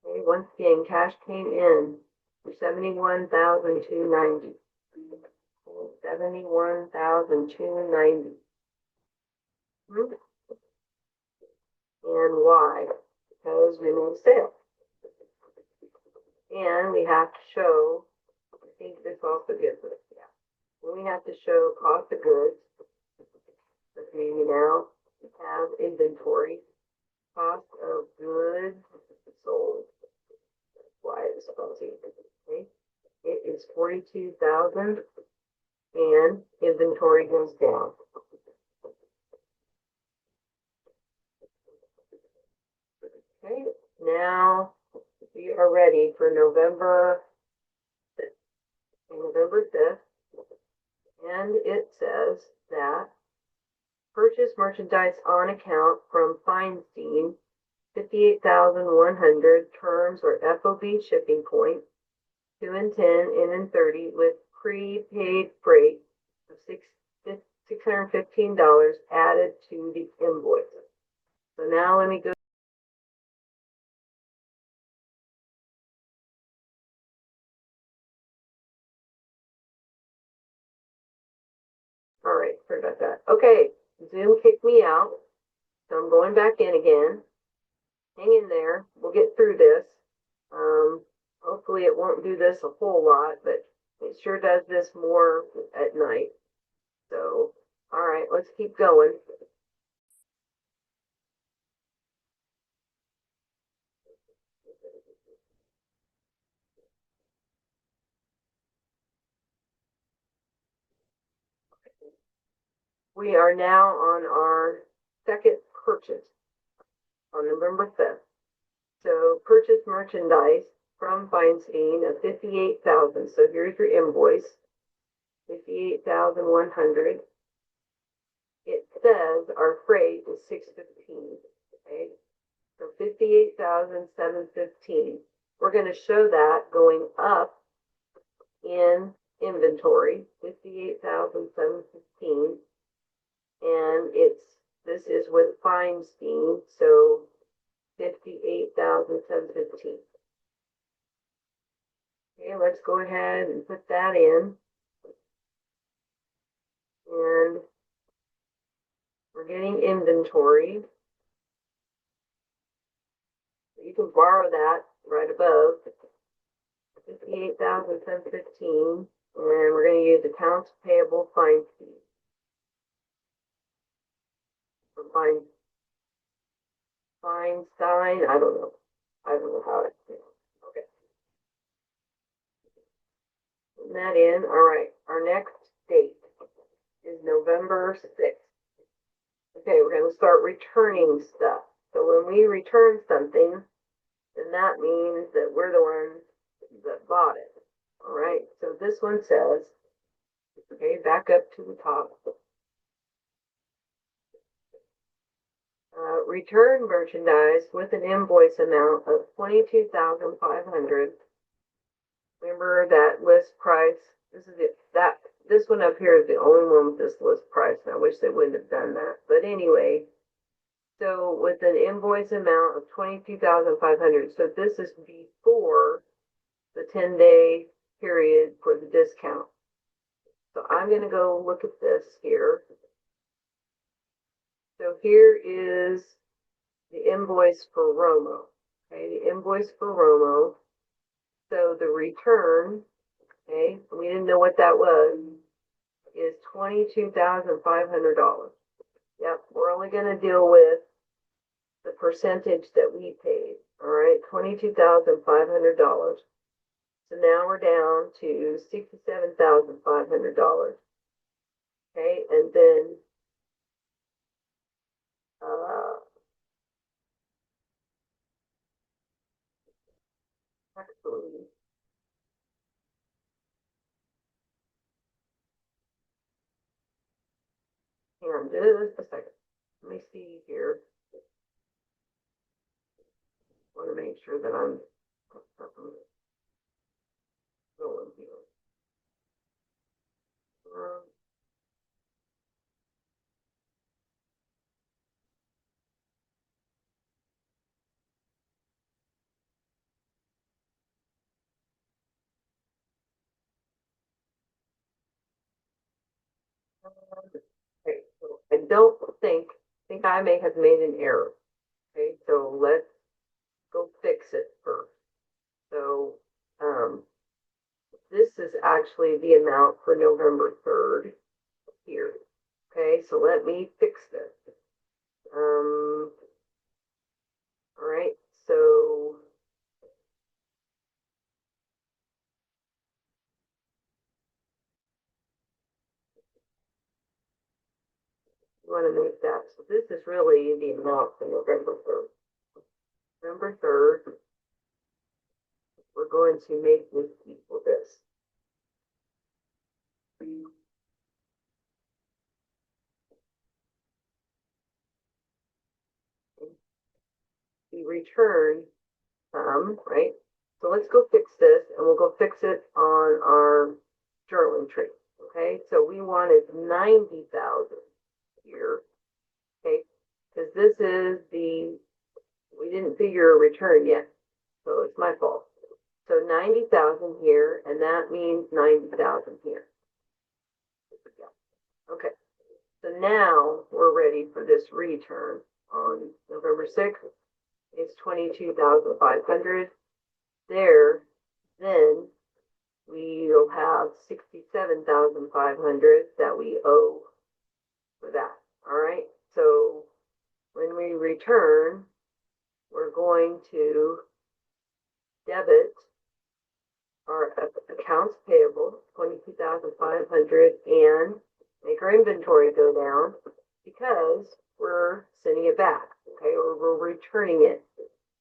okay, once again, cash came in for 71,290. 71,290. And why? Because we made a sale. And we have to show, I think this also gives us, yeah. We have to show cost of goods. Okay, we now have inventory. Cost of goods sold. That's why it's fuzzy. Okay. It is 42,000 and inventory goes down. Okay, now we are ready for November 5th. November 5th, and it says that purchase merchandise on account from Feinstein, 58,100, terms or FOB shipping point, 2 and 10, in and 30, with prepaid freight of $615 added to the invoice. So now let me go. All right, sorry about that. Okay, Zoom kicked me out, so I'm going back in again. Hang in there. We'll get through this. Hopefully it won't do this a whole lot, but it sure does this more at night. So, all right, let's keep going. We are now on our second purchase on November 5th. So purchase merchandise from Feinstein of 58,000. So here's your invoice, 58,100. It says our freight is $615. Okay, so 58,715. We're going to show that going up in inventory, 58,715. And this is with Feinstein, so 58,715. Okay, let's go ahead and put that in. And we're getting inventory. You can borrow that right above, 58,715. And we're going to use accounts payable Feinstein. Feinstein, I don't know how to say it. Okay. Putting that in. All right. Our next date is November 6th. Okay, we're going to start returning stuff. So when we return something, then that means that we're the ones that bought it. All right. So this one says, okay, back up to the top. Return merchandise with an invoice amount of 22,500. Remember that list price? This is it. This one up here is the only one with this list price. And I wish they wouldn't have done that. But anyway, so with an invoice amount of 22,500. So this is before the 10-day period for the discount. So I'm going to go look at this here. So here is the invoice for Romo. Okay, the invoice for Romo. So the return, okay, we didn't know what that was, is $22,500. Yep, we're only going to deal with the percentage that we paid. All right, $22,500. So now we're down to $67,500. Okay, and then actually, hang on just a second. Let me see here. I want to make sure that I'm going here. Okay, so I don't think I may have made an error. Okay, so let's go fix it first. So this is actually the amount for November 3rd here. Okay, so let me fix this. All right, so you want to make that. So this is really the amount for November 3rd. November 3rd, we're going to make this equal this. We return right? So let's go fix this, and we'll go fix it on our journal entry. Okay, so we wanted 90,000 here. Okay, because this is we didn't figure a return yet, so it's my fault. So 90,000 here, and that means 90,000 here. Okay, so now we're ready for this return on November 6th. It's 22,500 there. Then we'll have 67,500 that we owe for that. All right. So when we return, we're going to debit our accounts payable, 22,500, and make our inventory go down because we're sending it back. Okay, or we're returning it.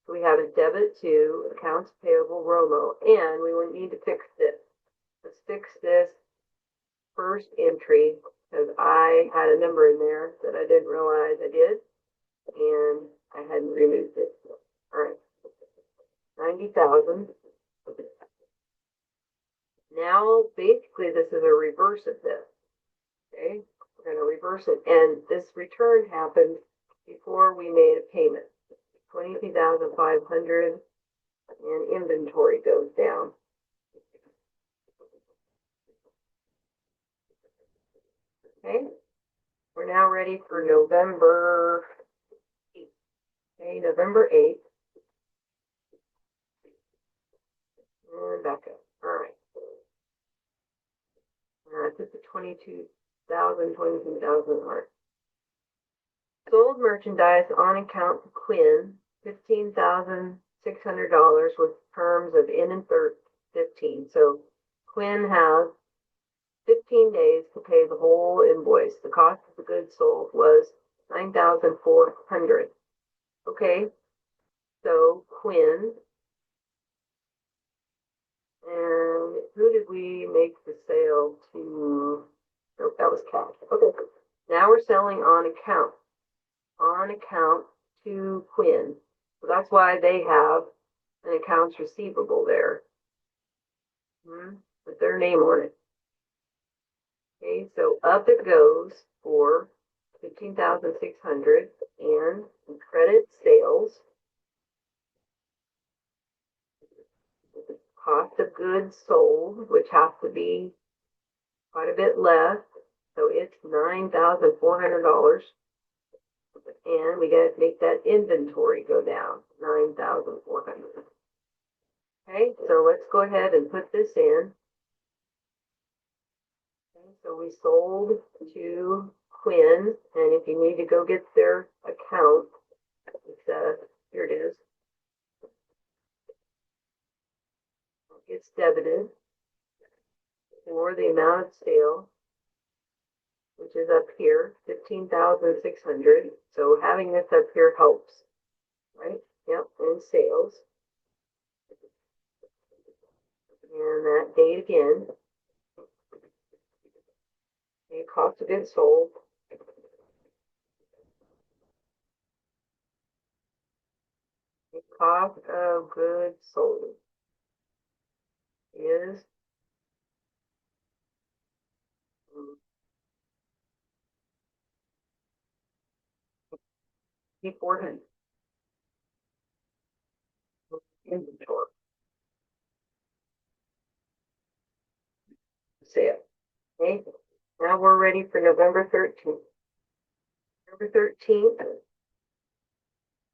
So we have a debit to accounts payable Romo, and we will need to fix this. Let's fix this first entry because I had a number in there that I didn't realize I did, and I hadn't removed it. All right, 90,000. Now, basically, this is a reverse of this. Okay, we're going to reverse it, and this return happened before we made a payment. 22,500, and inventory goes down. Okay, we're now ready for November 8th. Okay, November 8th. And back up. All right. That's the 22,000 mark. Sold merchandise on account to Quinn, $15,600 with terms of in and 15. So Quinn has 15 days to pay the whole invoice. The cost of the goods sold was $9,400. Okay, so Quinn, and who did we make the sale to? Nope, that was cash. Okay, now we're selling on account. On account to Quinn. So that's why they have an accounts receivable there. With their name on it. Okay, so up it goes for 15,600 and credit sales. Cost of goods sold, which has to be quite a bit less. So it's $9,400. And we got to make that inventory go down, 9,400. Okay, so let's go ahead and put this in. Okay, so we sold to Quinn, and if you need to go get their account, here it is. It's debited for the amount of sale, which is up here, 15,600. So having this up here helps, right? Yep, and sales. And that date again. Okay, cost of goods sold. The cost of goods sold is $400. Inventory. Sale. Okay, now we're ready for November 13th. November 13th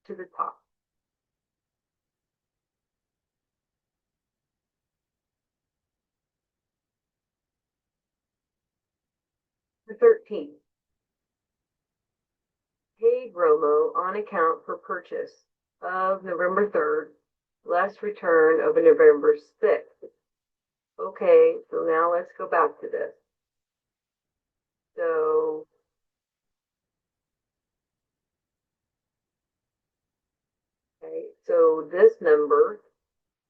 to the top. The 13th. Paid Romo on account for purchase of November 3rd, less return of November 6th. Okay, so now let's go back to this. So, okay, so this number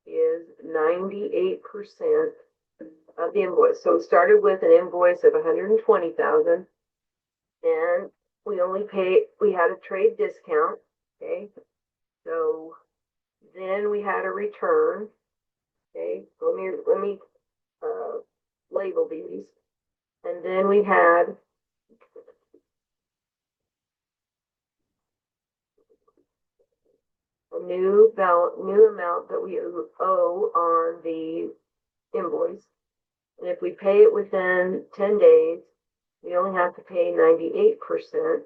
is 98% of the invoice. So it started with an invoice of 120,000, and we had a trade discount, okay? So then we had a return, okay? Let me label these. And then we had a new amount that we owe on the invoice. And if we pay it within 10 days, we only have to pay 98%.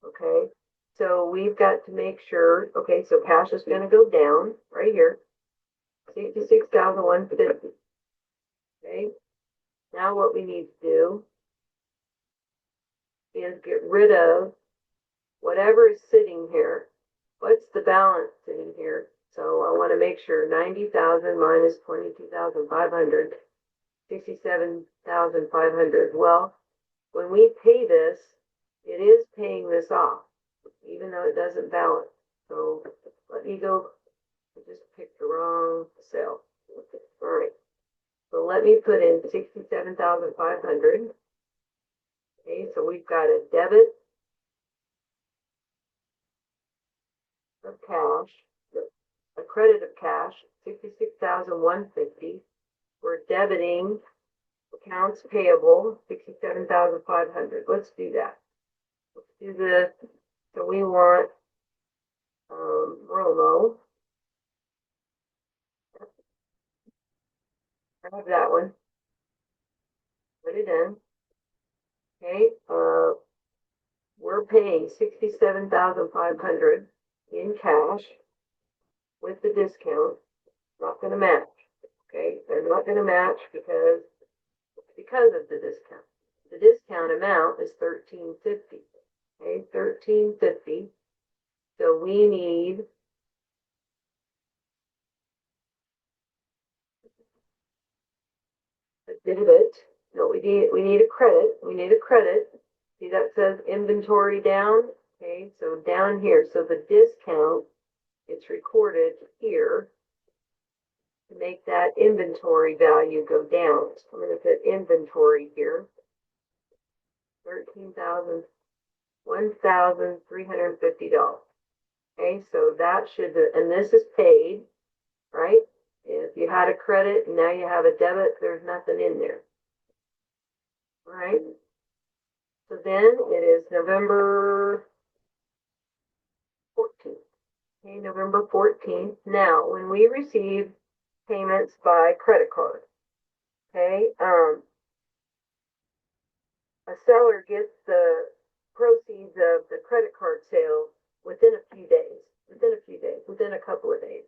Okay, so we've got to make sure, okay, so cash is going to go down right here, 66,150. Okay, now what we need to do is get rid of whatever is sitting here. What's the balance sitting here? So I want to make sure 90,000 minus 22,500, 67,500. Well, when we pay this, it is paying this off, even though it doesn't balance. So let me go, I just picked the wrong cell. All right, so let me put in 67,500. Okay, so we've got a debit of cash, a credit of cash, 66,150. We're debiting accounts payable, 67,500. Let's do that. Let's do this. So we want Romo. I have that one. Put it in. Okay. We're paying 67,500 in cash with the discount. Not going to match. Okay, they're not going to match because of the discount. The discount amount is $13.50. Okay, $13.50. So we need a debit. No, we need a credit. We need a credit. See, that says inventory down. Okay, so down here. So the discount, it's recorded here to make that inventory value go down. So I'm going to put inventory here. $1,350. Okay, so that should, and this is paid, right? If you had a credit and now you have a debit, there's nothing in there. All right. So then it is November 14th. Okay, November 14th. Now, when we receive payments by credit card, okay, a seller gets the proceeds of the credit card sale within a few days, within a couple of days.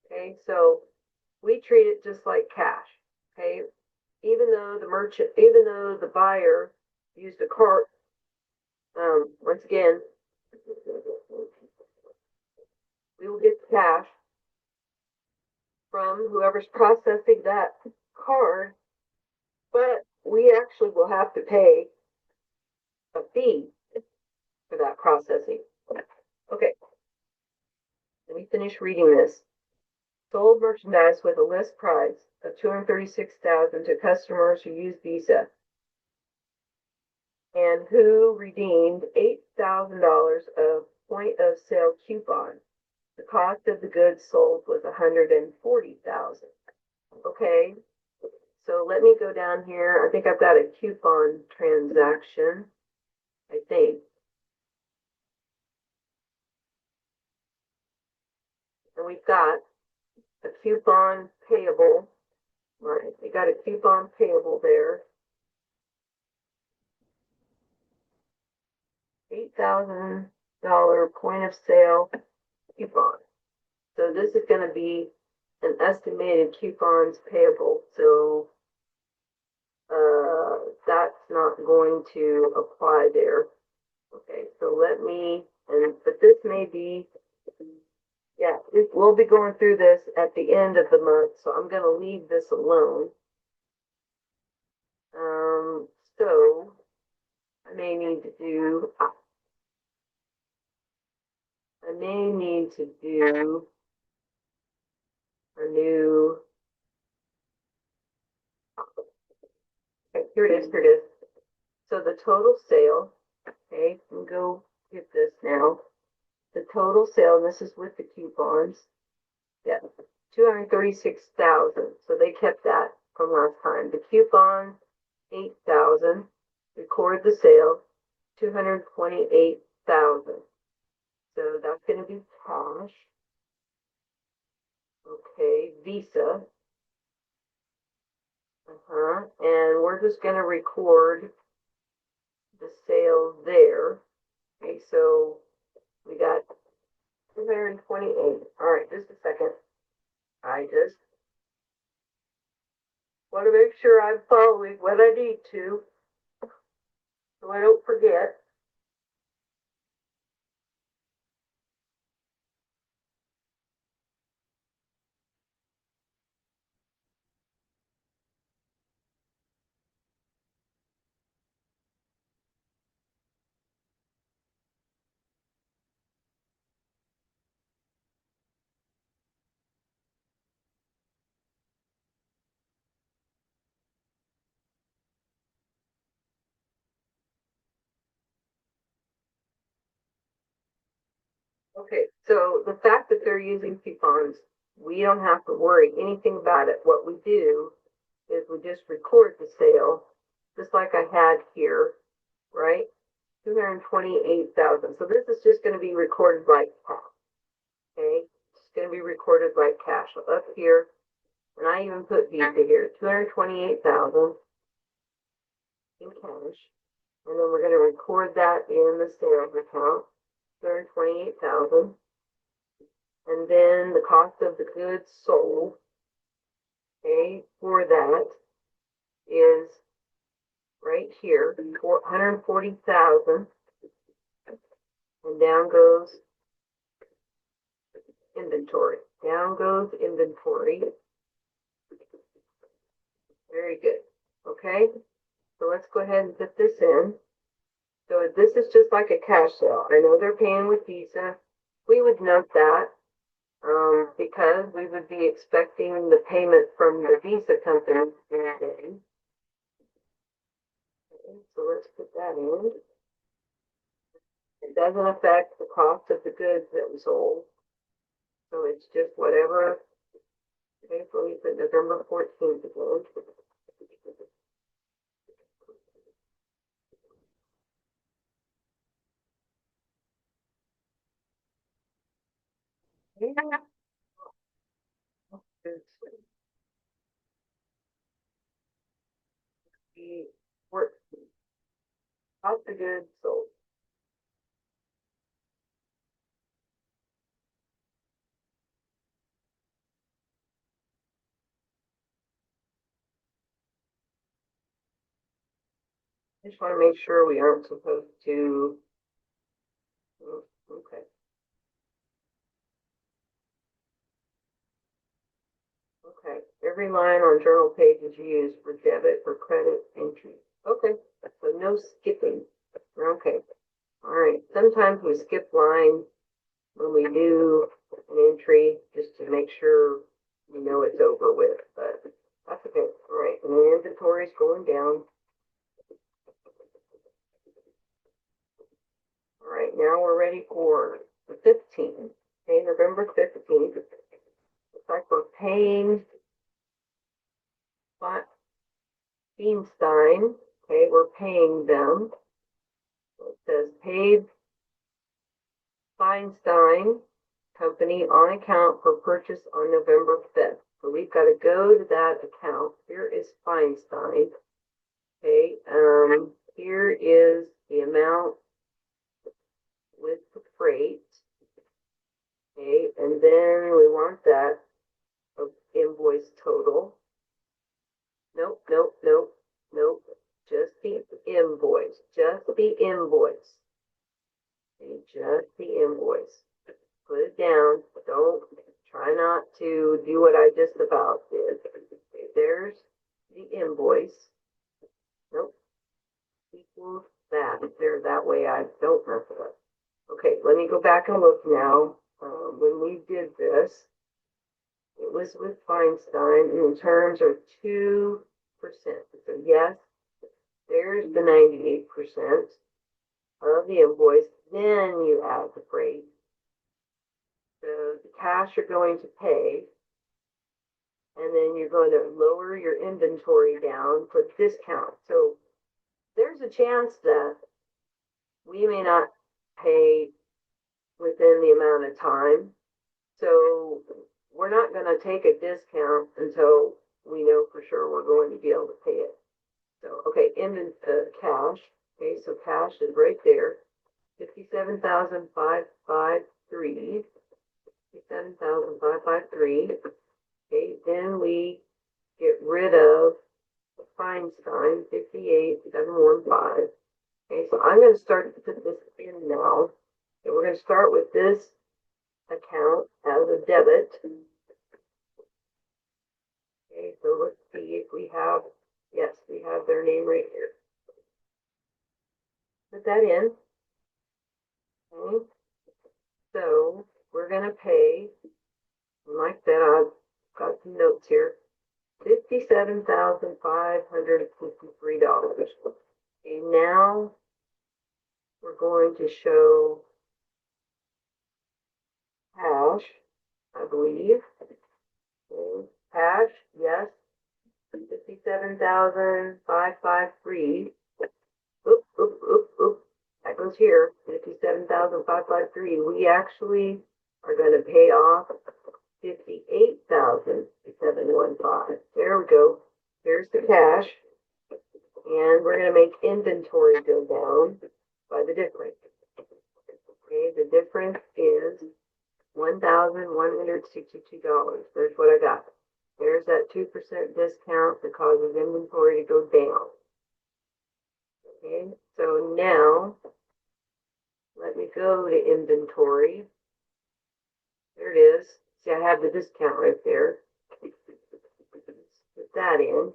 Okay, so we treat it just like cash. Okay, even though the buyer used a cart, once again, We will get the cash from whoever's processing that card, but we actually will have to pay a fee for that processing. Okay, let me finish reading this. Sold merchandise with a list price of $236,000 to customers who use Visa and who redeemed $8,000 of point of sale coupon. The cost of the goods sold was $140,000. Okay, so let me go down here. I think I've got a coupon transaction. I think. And we've got a coupon payable. Right, we got a coupon payable there. $8,000 point of sale coupon. So this is going to be an estimated coupons payable. So that's not going to apply there. Okay, so let me, but this may be, yeah, we'll be going through this at the end of the month, so I'm going to leave this alone. So I may need to do a new, okay, here it is. So the total sale, okay, we can go get this now. The total sale, and this is with the coupons, yeah, 236,000. So they kept that from last time. The coupon, 8,000. Record the sale, 228,000. So that's going to be cash. Okay, Visa. And we're just going to record the sale there. Okay, so we got 228. All right, just a second. I just want to make sure I'm following what I need to so I don't forget. Okay, so the fact that they're using coupons, we don't have to worry anything about it. What we do is we just record the sale, just like I had here, right? 228,000. So this is just going to be recorded like cash. Okay, it's going to be recorded like cash. So up here, and I even put Visa here, 228,000 in cash. And then we're going to record that in the sales account, 228,000. And then the cost of the goods sold, okay, for that is right here, 140,000. And down goes inventory. Down goes inventory. Very good. Okay, so let's go ahead and put this in. So this is just like a cash sale. I know they're paying with Visa. We would note that because we would be expecting the payment from the Visa company that day. Okay, so let's put that in. It doesn't affect the cost of the goods that we sold. So it's just whatever. Okay, so we put November 14th again. Yeah. The work, cost of goods sold. I just want to make sure we aren't supposed to. Okay. Every line on journal page is used for debit or credit entry. Okay, so no skipping. Okay, all right. Sometimes we skip lines when we do an entry just to make sure we know it's over with, but that's okay. All right, and the inventory is going down. All right, now we're ready for the 15th. Okay, November 15th. Looks like we're paying Feinstein. Okay, we're paying them. So it says paid Feinstein Company on account for purchase on November 5th. So we've got to go to that account. Here is Feinstein. Okay, here is the amount with the freight. Okay, and then we want that invoice total. Nope, nope, nope, nope. Just the invoice. Just the invoice. Okay, just the invoice. Put it down. Don't try not to do what I just about did. Okay, there's the invoice. Nope. Equals that. There, that way I don't mess it up. Okay, let me go back and look now. When we did this, it was with Feinstein, and the terms are 2%. So yes, there's the 98% of the invoice. Then you add the freight. So the cash you're going to pay, and then you're going to lower your inventory down for discount. So there's a chance that we may not pay within the amount of time. So we're not going to take a discount until we know for sure we're going to be able to pay it. So, okay, cash. Okay, so cash is right there. 57,553. 57,553. Okay, then we get rid of Feinstein, 58,715. Okay, so I'm going to start to put this in now. So we're going to start with this account as a debit. Okay, so let's see if we have, yes, we have their name right here. Put that in. Okay, so we're going to pay, like that, I've got some notes here, $57,553. Okay, now we're going to show cash, I believe. Okay, cash, yes, 57,553. Oop, oop, oop, oop. That goes here, 57,553. We actually are going to pay off 58,715. There we go. Here's the cash. And we're going to make inventory go down by the difference. Okay, the difference is $1,162. There's what I got. There's that 2% discount that causes inventory to go down. Okay, so now let me go to inventory. There it is. See, I have the discount right there. Put that in.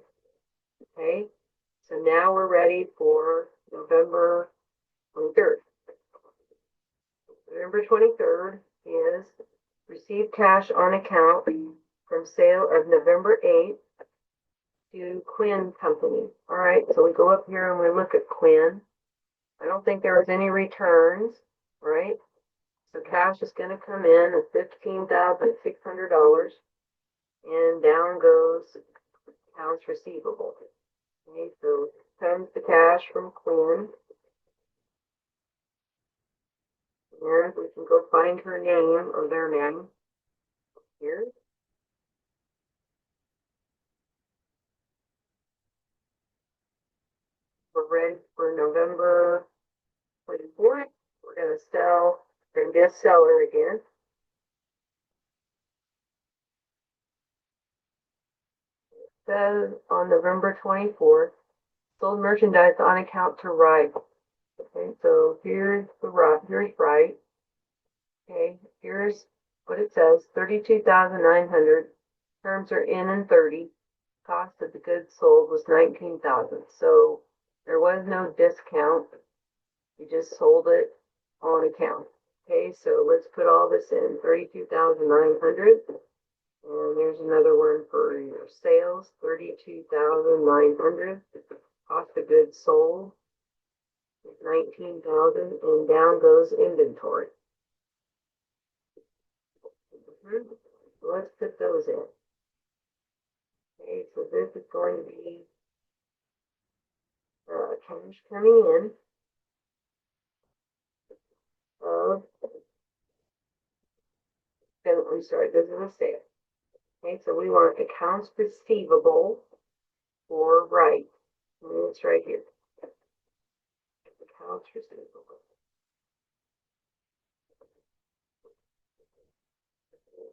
Okay, so now we're ready for November 23rd. November 23rd is receive cash on account from sale of November 8th to Quinn Company. All right, so we go up here and we look at Quinn. I don't think there was any returns, right? So cash is going to come in at $15,600, and down goes accounts receivable. Okay, so comes the cash from Quinn. And we can go find her name or their name here. We're ready for November 24th. We're going to sell, we're going to be a seller again. It says on November 24th, sold merchandise on account to Wright. Okay, so here's Wright. Okay, here's what it says, 32,900. Terms are N and 30. Cost of the goods sold was 19,000. So there was no discount. You just sold it on account. Okay, so let's put all this in. 32,900. And there's another one for your sales, 32,900. Cost of goods sold is 19,000, and down goes inventory. So let's put those in. Okay, so this is going to be cash coming in of, I'm sorry, this is a sale. Okay, so we want accounts receivable for right. And it's right here. Accounts receivable.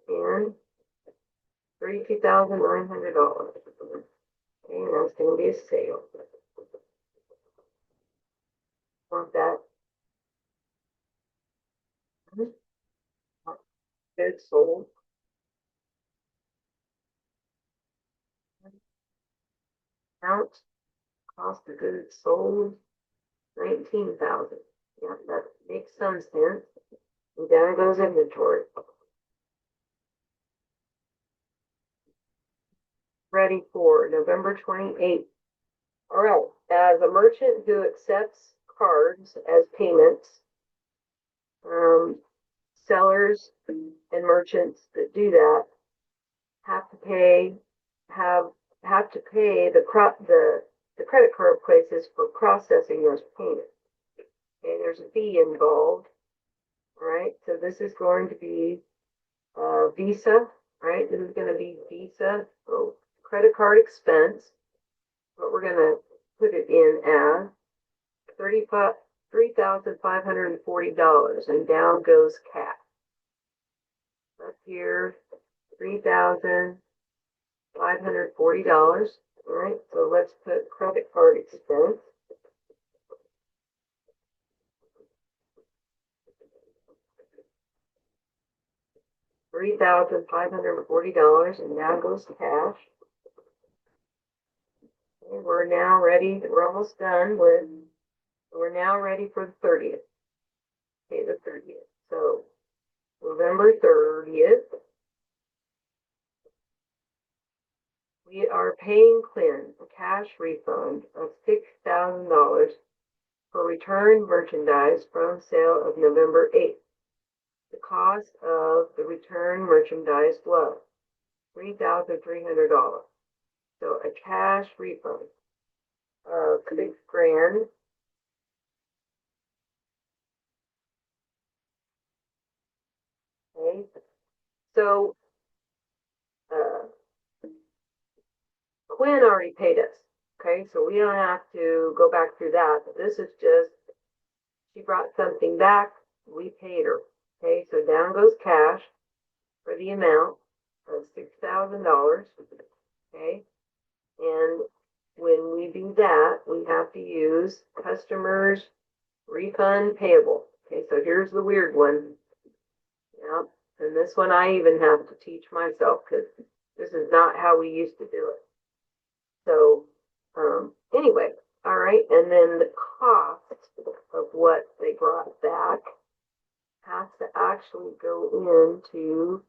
And $32,900. Okay, and that's going to be a sale. Want that? Goods sold. Count cost of goods sold 19,000. Yeah, that makes some sense. And down goes inventory. Ready for November 28th. All right. As a merchant who accepts cards as payments, sellers and merchants that do that have to pay the credit card places for processing those payments. Okay, there's a fee involved. All right, so this is going to be Visa, right? This is going to be Visa, so credit card expense. What we're going to put it in as $3,540, and down goes cash. Up here, $3,540. All right, so let's put credit card expense. $3,540, and down goes cash. And we're now ready. We're almost done with. We're now ready for the 30th. Okay, the 30th. So November 30th, we are paying Quinn a cash refund of $6,000 for returned merchandise from sale of November 8th. The cost of the returned merchandise was $3,300. So a cash refund of $6,000. Okay, so Quinn already paid us. Okay, so we don't have to go back through that. This is just, she brought something back, we paid her. Okay, so down goes cash for the amount of $6,000. Okay, and when we do that, we have to use customers refund payable. Okay, so here's the weird one. Yep, and this one I even have to teach myself because this is not how we used to do it. So anyway, all right, and then the cost of what they brought back has to actually go into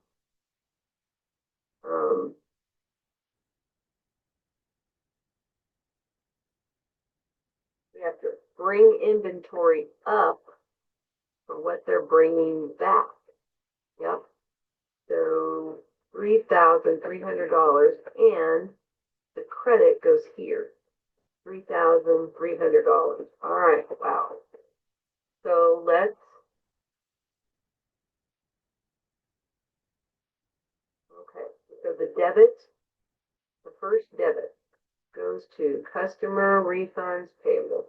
we have to bring inventory up for what they're bringing back. Yep. So $3,300, and the credit goes here. $3,300. All right. Wow. So let's. Okay. So the first debit goes to customer refunds payable.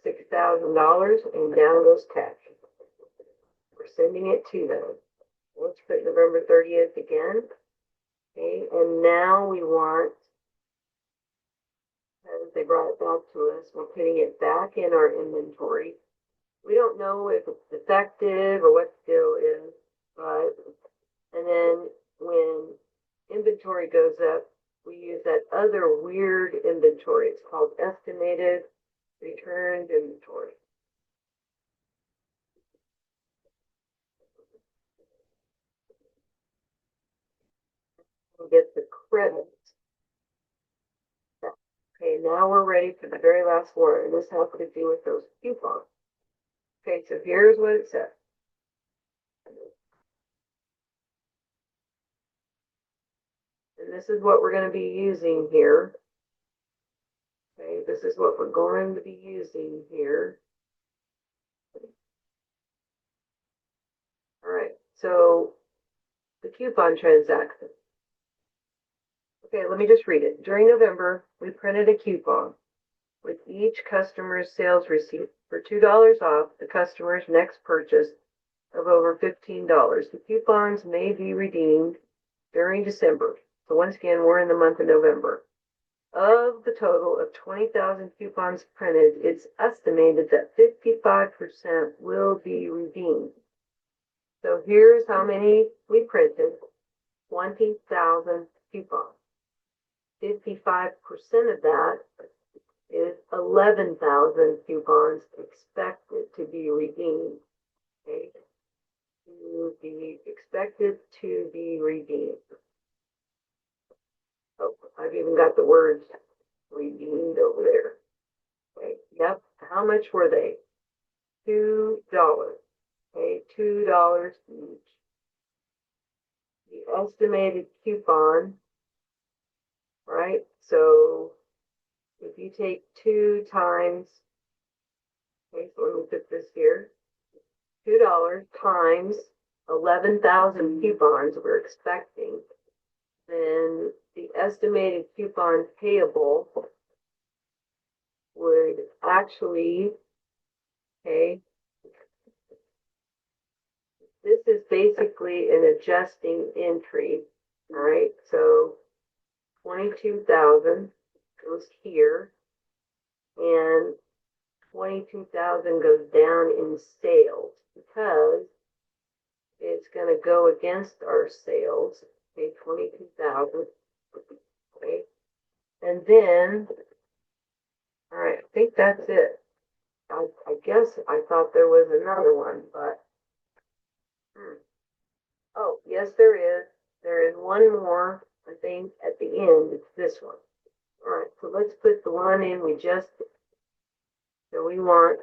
$6,000, and down goes cash. We're sending it to them. Let's put November 30th again. Okay, and now we want, as they brought it back to us, we're putting it back in our inventory. We don't know if it's defective or what the deal is, but, and then when inventory goes up, we use that other weird inventory. It's called estimated returned inventory. We get the credit. Okay, now we're ready for the very last one, and this has to do with those coupons. Okay, so here's what it says. And this is what we're going to be using here. Okay, this is what we're going to be using here. All right, so the coupon transaction. Okay, let me just read it. During November, we printed a coupon with each customer's sales receipt for $2 off the customer's next purchase of over $15. The coupons may be redeemed during December. So once again, we're in the month of November. Of the total of 20,000 coupons printed, it's estimated that 55% will be redeemed. So here's how many we printed, 20,000 coupons. 55% of that is 11,000 coupons expected to be redeemed. Okay? To be expected to be redeemed. Oh, I've even got the words redeemed over there. Okay, yep. How much were they? $2. Okay, $2 each. The estimated coupon, right? So if you take 2 times, okay, so let me put this here, $2 times 11,000 coupons we're expecting, then the estimated coupon payable would actually, okay, this is basically an adjusting entry, all right? So 22,000 goes here, and 22,000 goes down in sales because it's going to go against our sales. Okay, 22,000. Okay, and then, all right, I think that's it. I guess I thought there was another one, but oh, yes, there is. There is one more, I think, at the end. It's this one. All right, so let's put the one in we just, so we want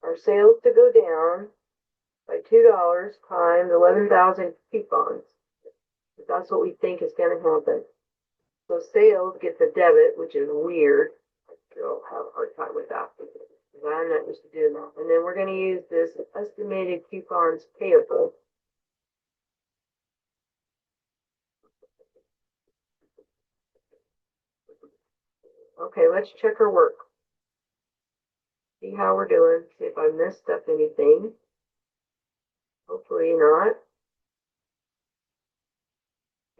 our sales to go down by $2 times 11,000 coupons. That's what we think is going to happen. So sales gets a debit, which is weird. I still have a hard time with that because I'm not used to doing that. And then we're going to use this estimated coupons payable. Okay, let's check our work. See how we're doing. See if I messed up anything. Hopefully not.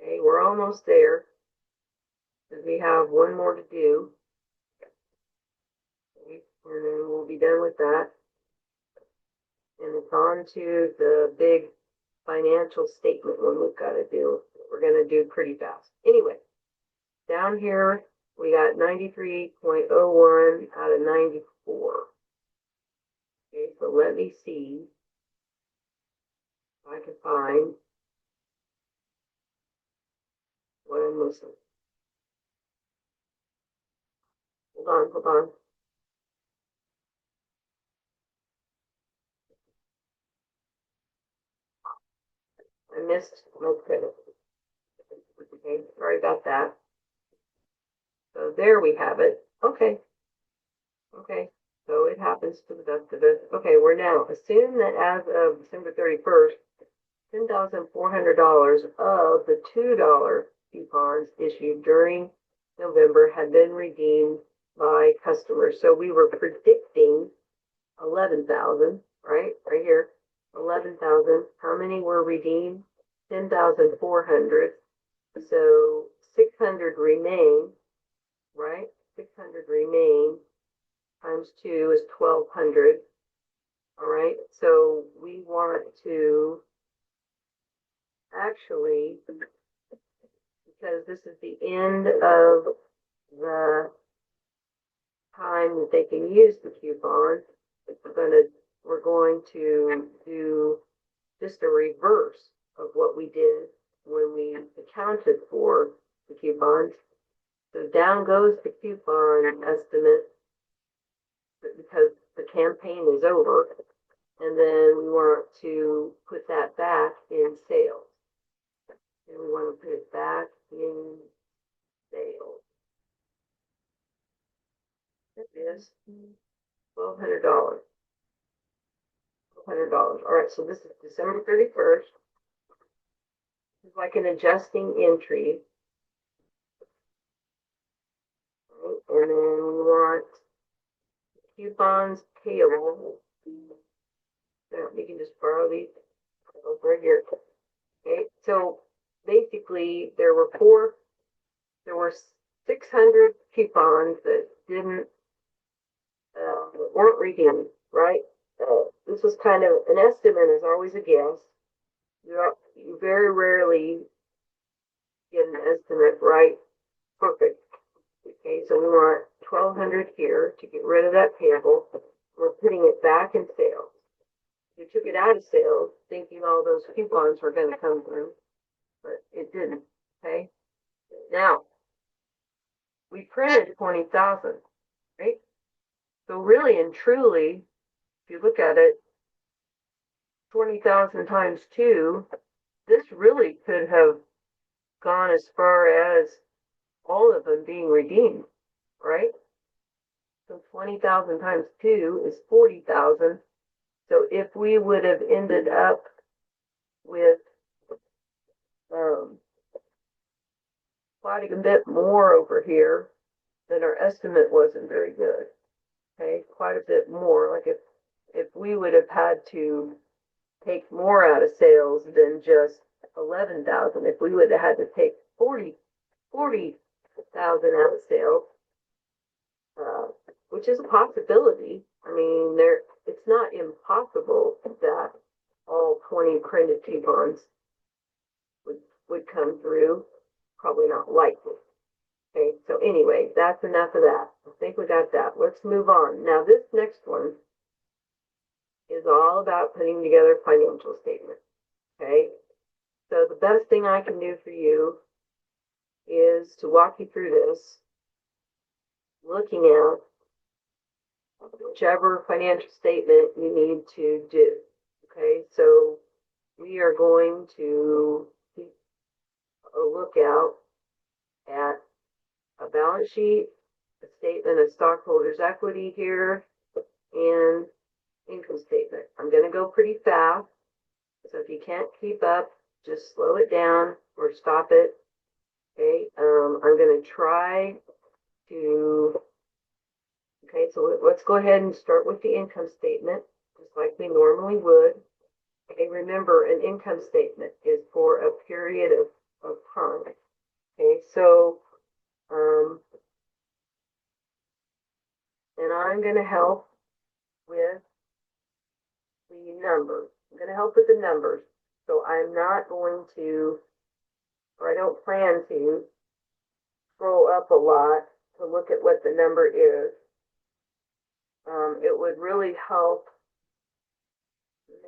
Okay, we're almost there. Because we have one more to do. Okay, and then we'll be done with that. And it's on to the big financial statement one we've got to do. We're going to do pretty fast. Anyway, down here we got 93.01 out of 94. Okay, so let me see if I can find what I'm missing. Hold on. I missed my credit. Okay, sorry about that. So there we have it. Okay. Okay, so it happens to the best of us. Okay, we're now, assume that as of December 31st, $10,400 of the $2 coupons issued during November had been redeemed by customers. So we were predicting 11,000, right? Right here, 11,000. How many were redeemed? 10,400. So 600 remain, right? 600 remain. Times 2 is 1,200. All right, so we want to actually, because this is the end of the time that they can use the coupon, we're going to do just a reverse of what we did when we accounted for the coupons. So down goes the coupon estimate because the campaign is over, and then we want to put that back in sales. And we want to put it back in sales. It is $1,200. $1,200. All right, so this is December 31st. It's like an adjusting entry. Right? And then we want coupons payable. So you can just borrow these over here. Okay, so basically there were 600 coupons that weren't redeemed, right? This was kind of an estimate, is always a guess. You very rarely get an estimate right perfect. Okay, so we want 1,200 here to get rid of that payable. We're putting it back in sales. We took it out of sales thinking all those coupons were going to come through, but it didn't. Okay, now we printed 20,000, right? So really and truly, if you look at it, 20,000 times 2, this really could have gone as far as all of them being redeemed, right? So 20,000 times 2 is 40,000. So if we would have ended up with quite a bit more over here, then our estimate wasn't very good. Okay, quite a bit more. Like if we would have had to take more out of sales than just 11,000, if we would have had to take 40,000 out of sales, which is a possibility. I mean, it's not impossible that all 20 printed coupons would come through. Probably not likely. Okay, so anyway, that's enough of that. I think we got that. Let's move on. Now, this next one is all about putting together financial statements. Okay, so the best thing I can do for you is to walk you through this, looking at whichever financial statement you need to do. Okay, so we are going to keep a lookout at a balance sheet, a statement of stockholders' equity here, and income statement. I'm going to go pretty fast, so if you can't keep up, just slow it down or stop it. Okay, I'm going to try to. Okay, so let's go ahead and start with the income statement, just like we normally would. Okay, remember, an income statement is for a period of time. Okay, so, and I'm going to help with the numbers. I'm going to help with the numbers. So I'm not going to, or I don't plan to, scroll up a lot to look at what the number is. It would really help.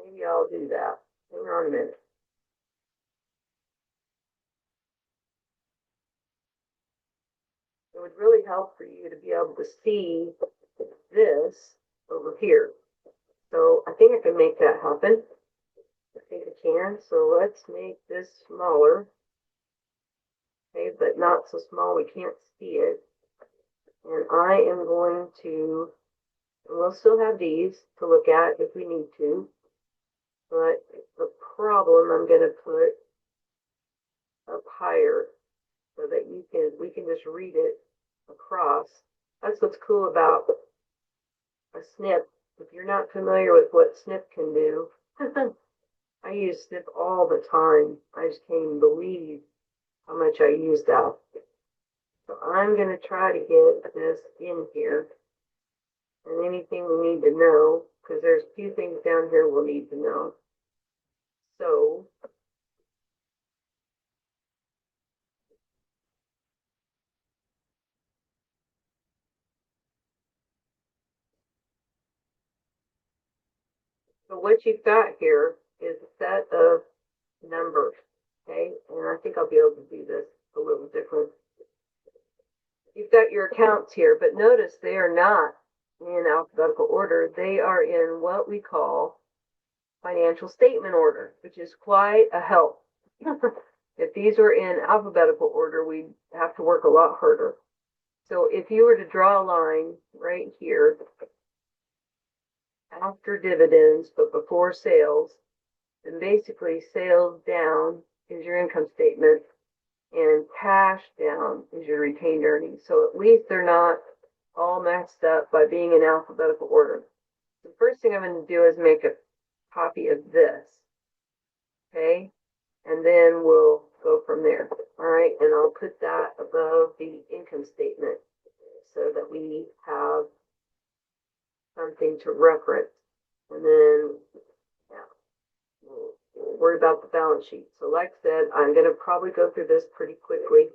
Maybe I'll do that. Hang on a minute. It would really help for you to be able to see this over here. So I think I can make that happen. I think I can. So let's make this smaller. Okay, but not so small we can't see it. And I am going to, and we'll still have these to look at if we need to. But the problem I'm going to put up higher so that we can just read it across. That's what's cool about a snip. If you're not familiar with what snip can do, I use snip all the time. I just can't even believe how much I use that. So I'm going to try to get this in here. And anything we need to know, because there's a few things down here we'll need to know. So what you've got here is a set of numbers, okay? And I think I'll be able to do this a little different. You've got your accounts here, but notice they are not in alphabetical order. They are in what we call financial statement order, which is quite a help. If these were in alphabetical order, we'd have to work a lot harder. So if you were to draw a line right here, after dividends, but before sales, then basically sales down is your income statement and cash down is your retained earnings. So at least they're not all messed up by being in alphabetical order. The first thing I'm going to do is make a copy of this, okay? And then we'll go from there, all right? And I'll put that above the income statement so that we have something to reference. And then, yeah, we'll worry about the balance sheet. So like I said, I'm going to probably go through this pretty quickly.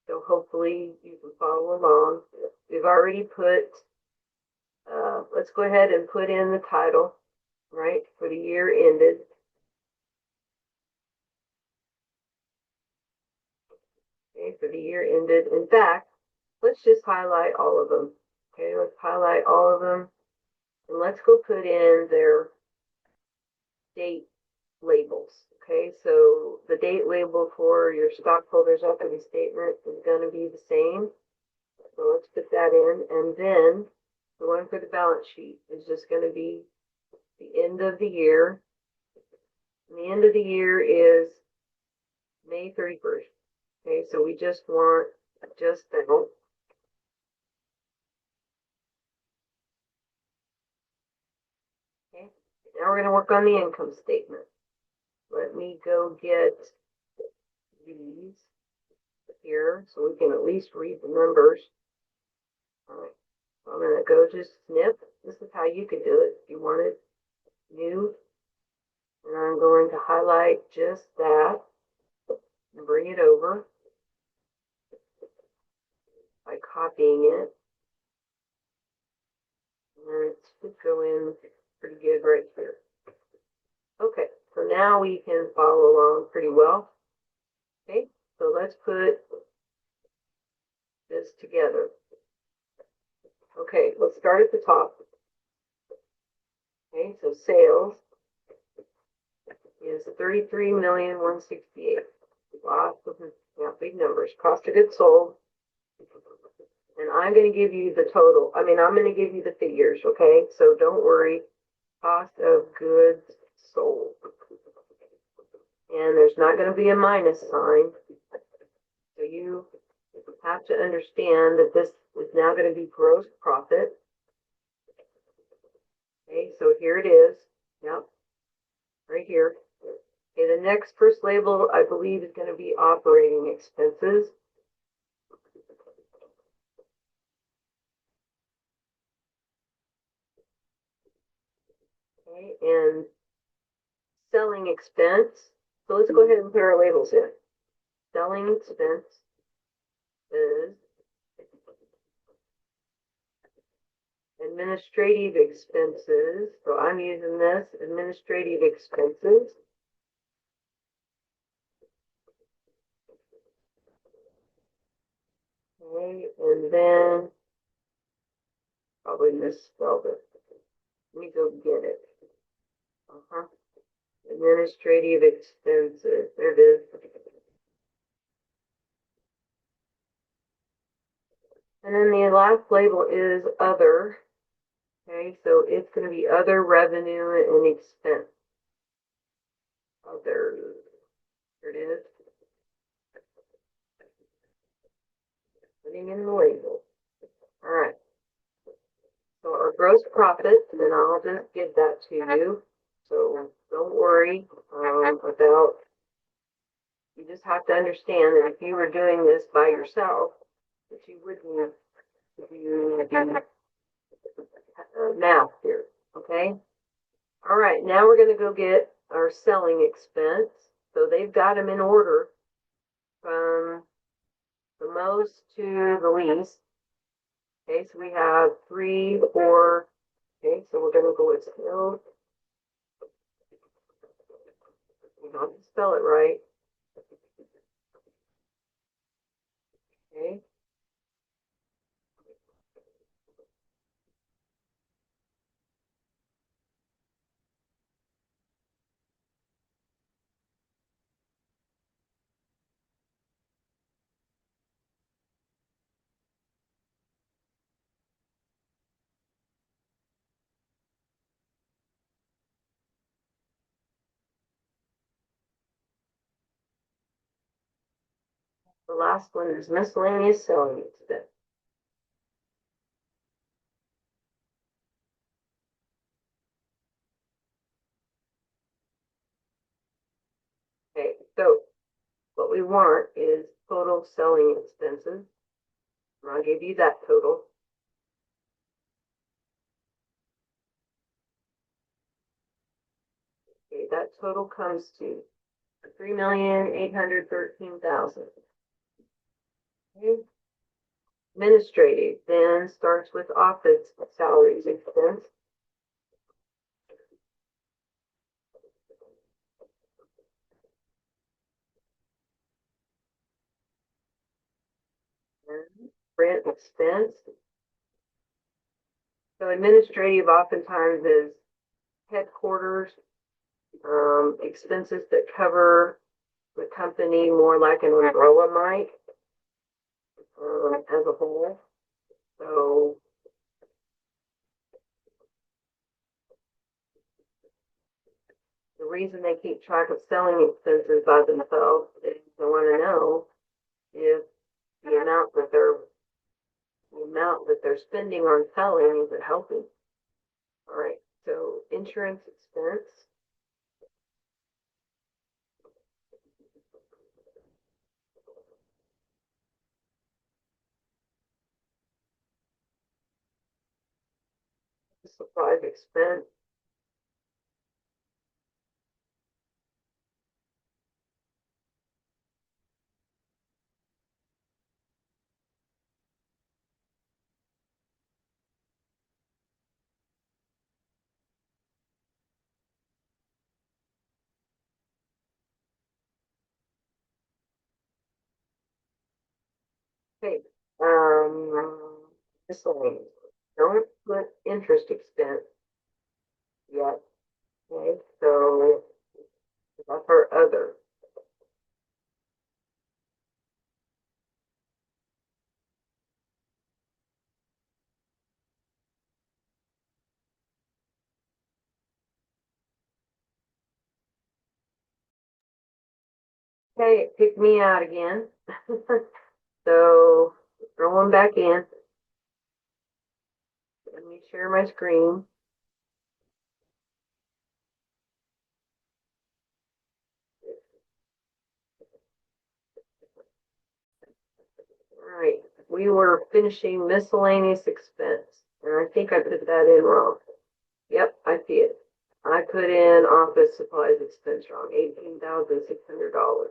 So hopefully you can follow along. We've already put, let's go ahead and put in the title, right, for the year ended. Okay, for the year ended. In fact, let's just highlight all of them. Okay, let's highlight all of them. And let's go put in their date labels. Okay, so the date label for your stockholders' equity statement is going to be the same. So let's put that in. And then the one for the balance sheet is just going to be the end of the year. And the end of the year is May 31st. Okay, so we just want just that. Okay, now we're going to work on the income statement. Let me go get these here so we can at least read the numbers. All right, so I'm going to go just snip. This is how you could do it if you wanted. New. And I'm going to highlight just that and bring it over by copying it. And it should go in pretty good right here. Okay, so now we can follow along pretty well. Okay, so let's put this together. Okay, let's start at the top. Okay, so sales is 33,168,000. Lots of big numbers. Cost of goods sold. And I'm going to give you the total. I'm going to give you the figures, okay? So don't worry. Cost of goods sold. And there's not going to be a minus sign. So you have to understand that this is now going to be gross profit. Okay, so here it is. Yep. Right here. Okay, the next first label, I believe, is going to be operating expenses. Okay, and selling expense. So let's go ahead and put our labels in. Selling expense is administrative expenses. So I'm using this, administrative expenses. Okay, and then probably misspelled it. Let me go get it. Administrative expenses. There it is. And then the last label is other. Okay, so it's going to be other revenue and expense. Other. There it is. Putting in the label. All right. So our gross profit, and then I'll just give that to you. So don't worry about, you just have to understand that if you were doing this by yourself, that you wouldn't do math here. Okay. All right. Now we're going to go get our selling expense. So they've got them in order from the most to the least. Okay. So we have 3, 4. Okay. So we're going to go with still. You don't have to spell it right. Okay. The last one is miscellaneous selling expense. Okay. So what we want is total selling expenses. And I'll give you that total. Okay, that total comes to 3,813,000. Okay. Administrative then starts with office salaries expense. And rent expense. So administrative oftentimes is headquarters, expenses that cover the company more like an umbrella might, as a whole. So the reason they keep track of selling expenses by themselves is they want to know if the amount that they're spending on selling, is it helping? All right, so insurance expense. Supplies expense. Okay, miscellaneous. Don't put interest expense yet. Okay, so that's our other. Okay, it picked me out again. So throwing back in. Let me share my screen. All right, we were finishing miscellaneous expense, and I think I put that in wrong. Yep, I see it. I put in office supplies expense wrong, $18,600.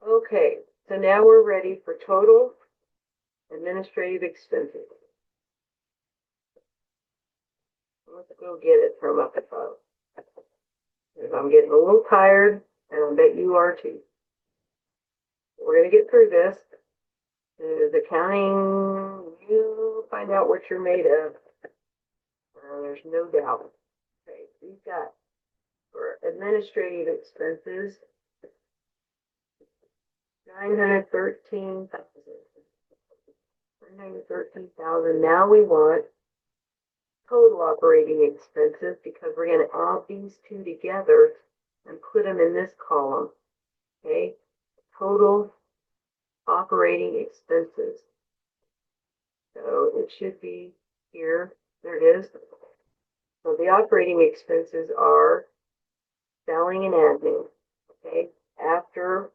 Okay, so now we're ready for total administrative expenses. Let's go get it from up above. I'm getting a little tired, and I bet you are too. We're going to get through this. The accounting, you find out what you're made of. There's no doubt. Okay, we've got for administrative expenses, 913,000. 913,000. Now we want total operating expenses because we're going to add these two together and put them in this column. Okay, total operating expenses. So it should be here. There it is. So the operating expenses are selling and admin. Okay, after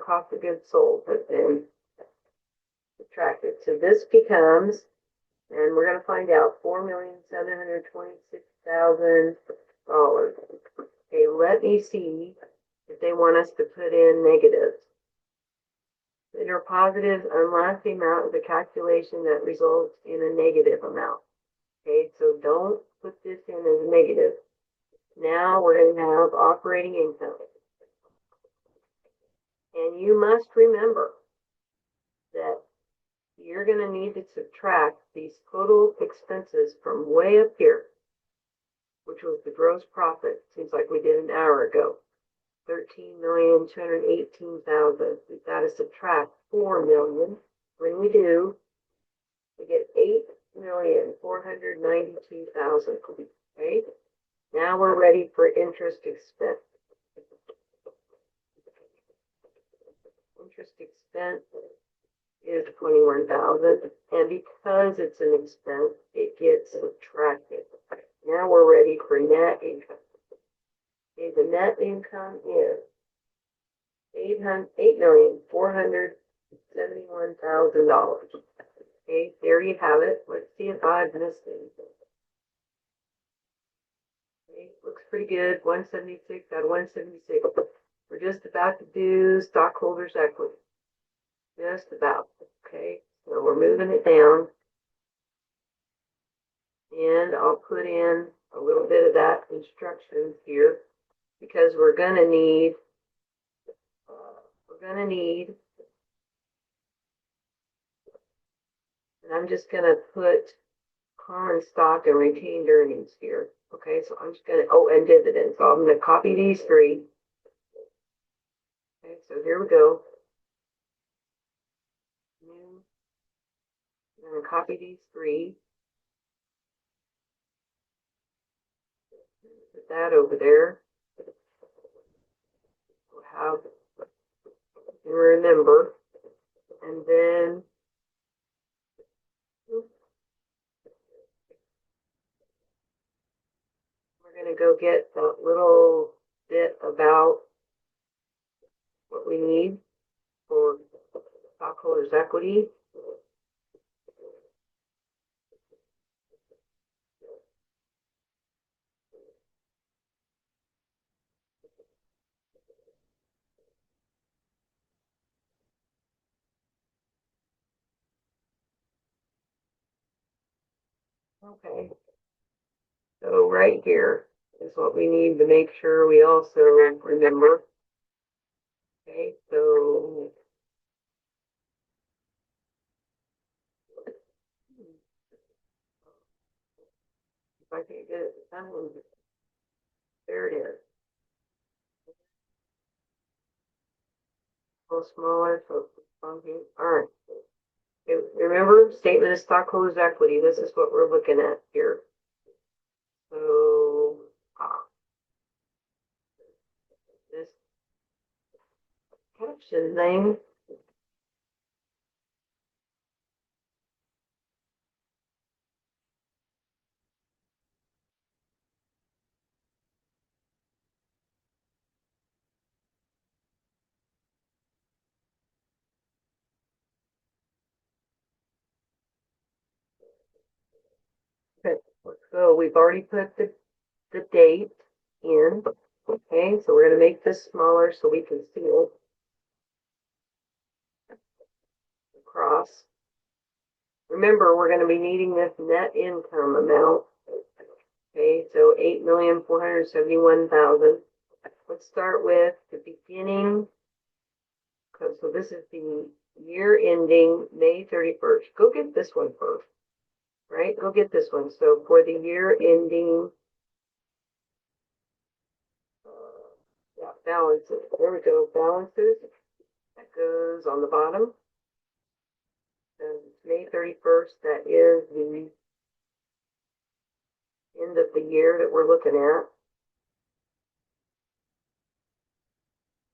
cost of goods sold has been subtracted. So this becomes, and we're going to find out, $4,726,000. Okay, let me see if they want us to put in negatives. Enter positives unless the amount of the calculation that results in a negative amount. Okay, so don't put this in as a negative. Now we're going to have operating income. And you must remember that you're going to need to subtract these total expenses from way up here, which was the gross profit. Seems like we did an hour ago. 13,218,000. We've got to subtract 4 million. When we do, we get 8,492,000. Okay? Now we're ready for interest expense. Interest expense is 21,000, and because it's an expense, it gets subtracted. Now we're ready for net income. Okay, the net income is $8,471,000. Okay, there you have it. Let's see if I've missed anything. Okay, looks pretty good. 176 out of 176. We're just about to do stockholders' equity. Just about. Okay, so we're moving it down. And I'll put in a little bit of that instructions here because we're going to need, and I'm just going to put common stock and retained earnings here. Okay, so I'm just going to, and dividends. So I'm going to copy these three. Okay, so here we go. I'm going to copy these three. Put that over there. We'll have, remember, and then we're going to go get that little bit about what we need for stockholders' equity. Okay. So right here is what we need to make sure we also remember. Okay, so if I can get it done, there it is. A little smaller, so funky. All right. Okay, remember, statement of stockholders' equity. This is what we're looking at here. So this caption thing. Okay, so we've already put the date in. Okay, so we're going to make this smaller so we can see it across. Remember, we're going to be needing this net income amount. Okay, so 8,471,000. Let's start with the beginning. Okay, so this is the year ending May 31st. Go get this one first, right? Go get this one. So for the year ending, balances. There we go, balances. That goes on the bottom. And it's May 31st. That is the end of the year that we're looking at.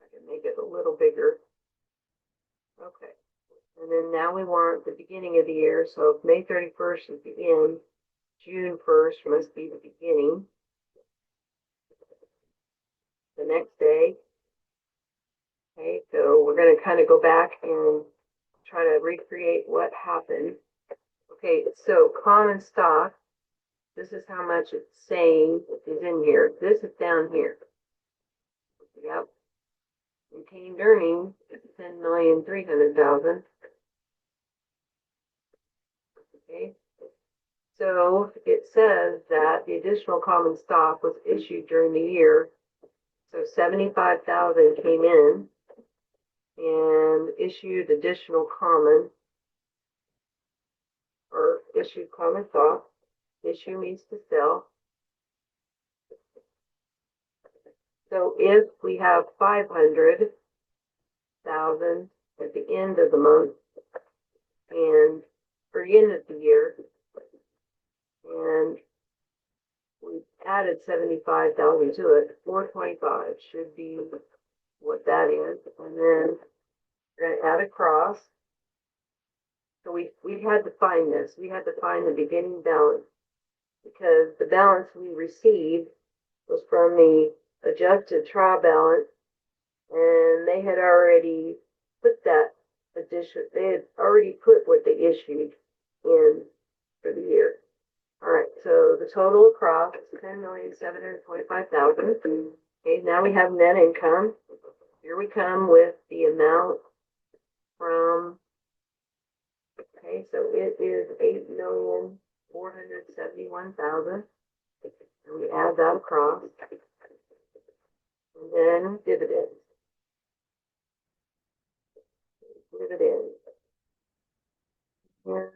I can make it a little bigger. Okay. And then now we want the beginning of the year. So if May 31st is the end, June 1st must be the beginning. The next day. Okay, so we're going to kind of go back and try to recreate what happened. Okay, so common stock, this is how much it's saying is in here. This is down here. Yep. Retained earnings, 10,300,000. Okay. So it says that the additional common stock was issued during the year. So 75,000 came in and issued additional common, or issued common stock. Issue means to sell. So if we have 500,000 at the end of the month and or end of the year, and we added 75,000 to it, 425 should be what that is, and then we're going to add a cross. So we had to find this. We had to find the beginning balance because the balance we received was from the adjusted trial balance, and they had already put that addition. They had already put what they issued in for the year. All right, so the total across is 10,725,000. Okay, now we have net income. Here we come with the amount from. Okay, so it is 8,471,000. And we add that across. And then dividends. Dividends. And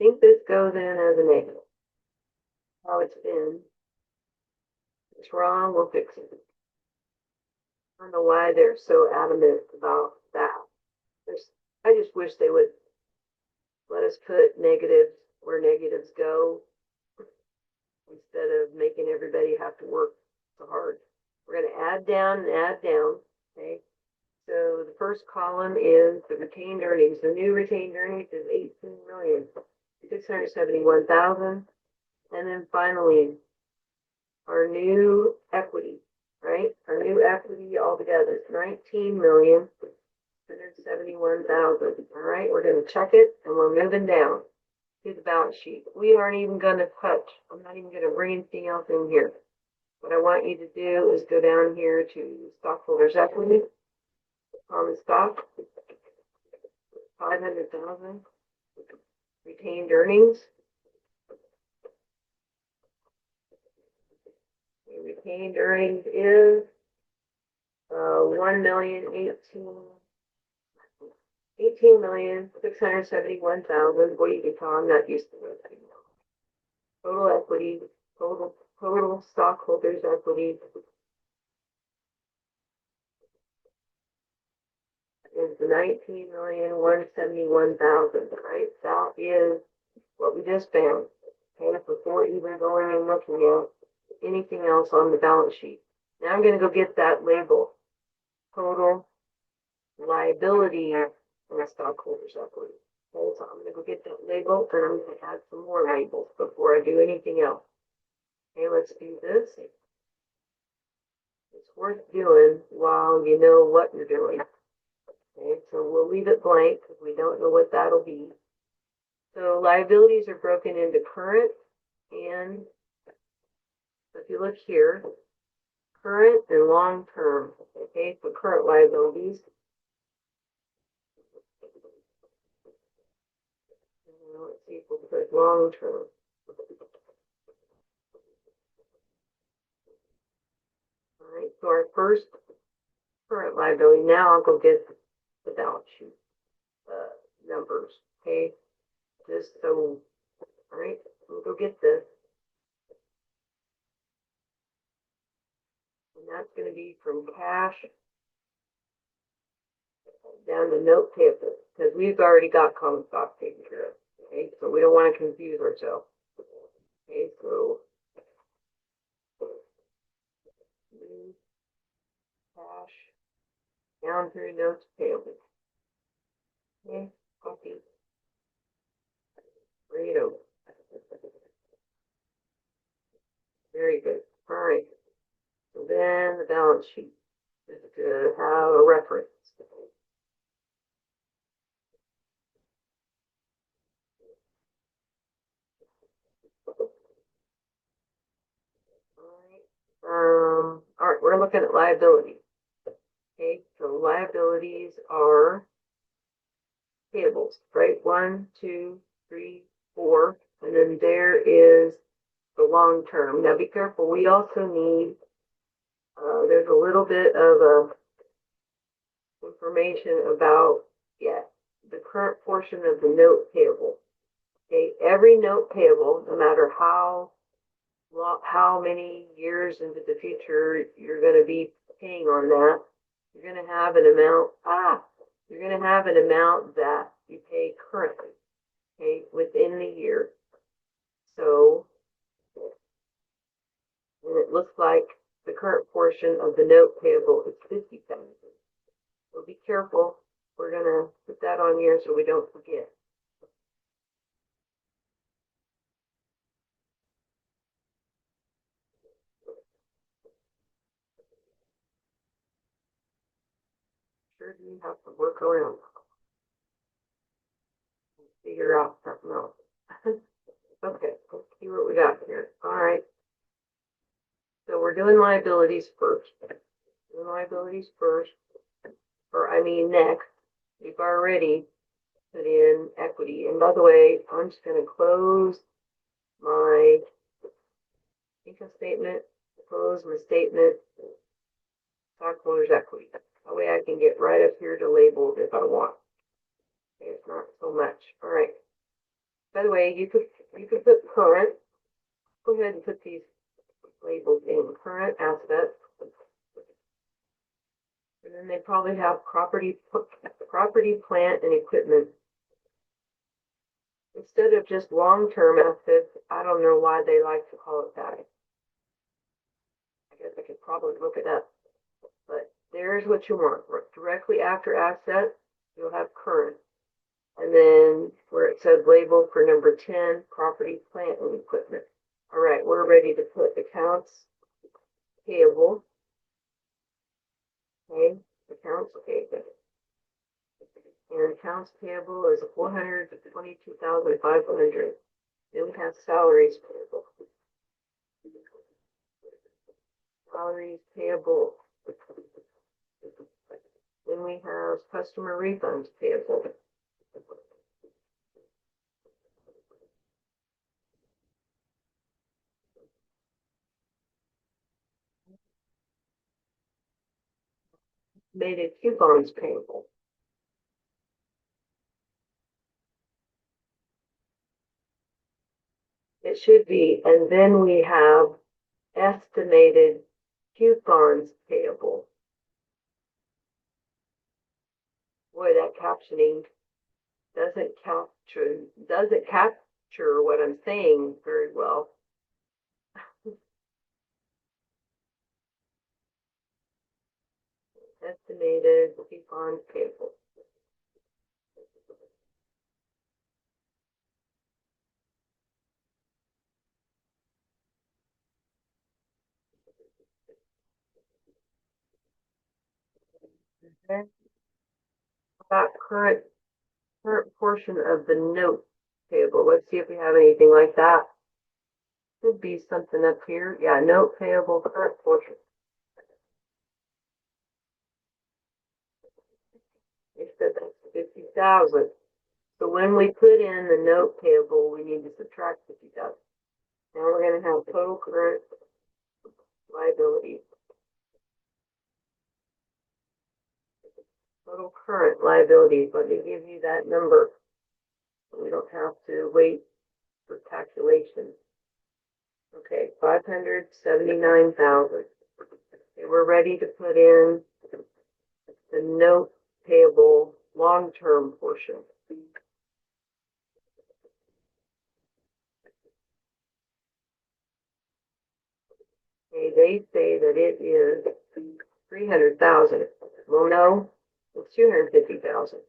I think this goes in as a negative. How it's been. If it's wrong, we'll fix it. I don't know why they're so adamant about that. I just wish they would let us put negatives where negatives go instead of making everybody have to work so hard. We're going to add down and add down. Okay. So the first column is the retained earnings. The new retained earnings is 18,671,000. And then finally, our new equity, right? Our new equity altogether is 19,171,000. All right, we're going to check it and we're moving down to the balance sheet. We aren't even going to touch. I'm not even going to bring anything else in here. What I want you to do is go down here to stockholders' equity, common stock, 500,000, retained earnings. Retained earnings is 18,671,000. What do you call? I'm not used to it anymore. Total equity, total stockholders' equity is 19,171,000. Right, that is what we just found. Okay, before even going and looking at anything else on the balance sheet. Now I'm going to go get that label. Total liability and stockholders' equity. Okay, so I'm going to go get that label and I'm going to add some more labels before I do anything else. Okay, let's do this. It's worth doing while you know what you're doing. Okay, so we'll leave it blank because we don't know what that'll be. So liabilities are broken into current and, so if you look here, current and long term. Okay, for current liabilities. Let's see if we'll put long term. All right, so our first current liability. Now I'll go get the balance sheet numbers. Okay, just so, all right, we'll go get this. And that's going to be from cash down to note payable because we've already got common stock taken care of. Okay, so we don't want to confuse ourselves. Okay, so cash down through notes payable. Okay, copy. Read over. Very good. All right. So then the balance sheet. to have a reference. All right, we're looking at liabilities. Okay, so liabilities are payables, right? 1, 2, 3, 4, and then there is the long term. Now be careful, we also need, there's a little bit of information about, the current portion of the note payable. Okay, every note payable, no matter how many years into the future you're going to be paying on that, you're going to have an amount, you're going to have an amount that you pay currently, okay, within the year. So, and it looks like the current portion of the note payable is $50,000. So be careful. We're going to put that on here so we don't forget. Sure do have to work around. Figure out something else. Okay, let's see what we got here. All right. So we're doing liabilities first. Next. We've already put in equity. And by the way, I'm just going to close my income statement, close my statement, stockholders' equity. That way I can get right up here to label if I want. Okay, it's not so much. All right. By the way, you could put current. Go ahead and put these labels in current assets. And then they probably have property, plant, and equipment. Instead of just long-term assets, I don't know why they like to call it that. I guess I could probably look it up. But there's what you want. Directly after asset, you'll have current. And then where it says label for number 10, property, plant, and equipment. All right, we're ready to put accounts payable. Okay, accounts payable. And accounts payable is $422,500. Then we have salaries payable. Salaries payable. Then we have customer refunds payable. Estimated coupons payable. It should be, and then we have estimated coupons payable. Boy, that captioning doesn't capture what I'm saying very well. Estimated coupons payable. Okay. About current portion of the note payable. Let's see if we have anything like that. Could be something up here. Yeah, note payable, current portion. They said that's 50,000. So when we put in the note payable, we need to subtract 50,000. Now we're going to have total current liabilities. Total current liabilities. Let me give you that number. We don't have to wait for calculation. Okay, 579,000. Okay, we're ready to put in the note payable long-term portion. Okay, they say that it is 300,000. Well, no, it's 250,000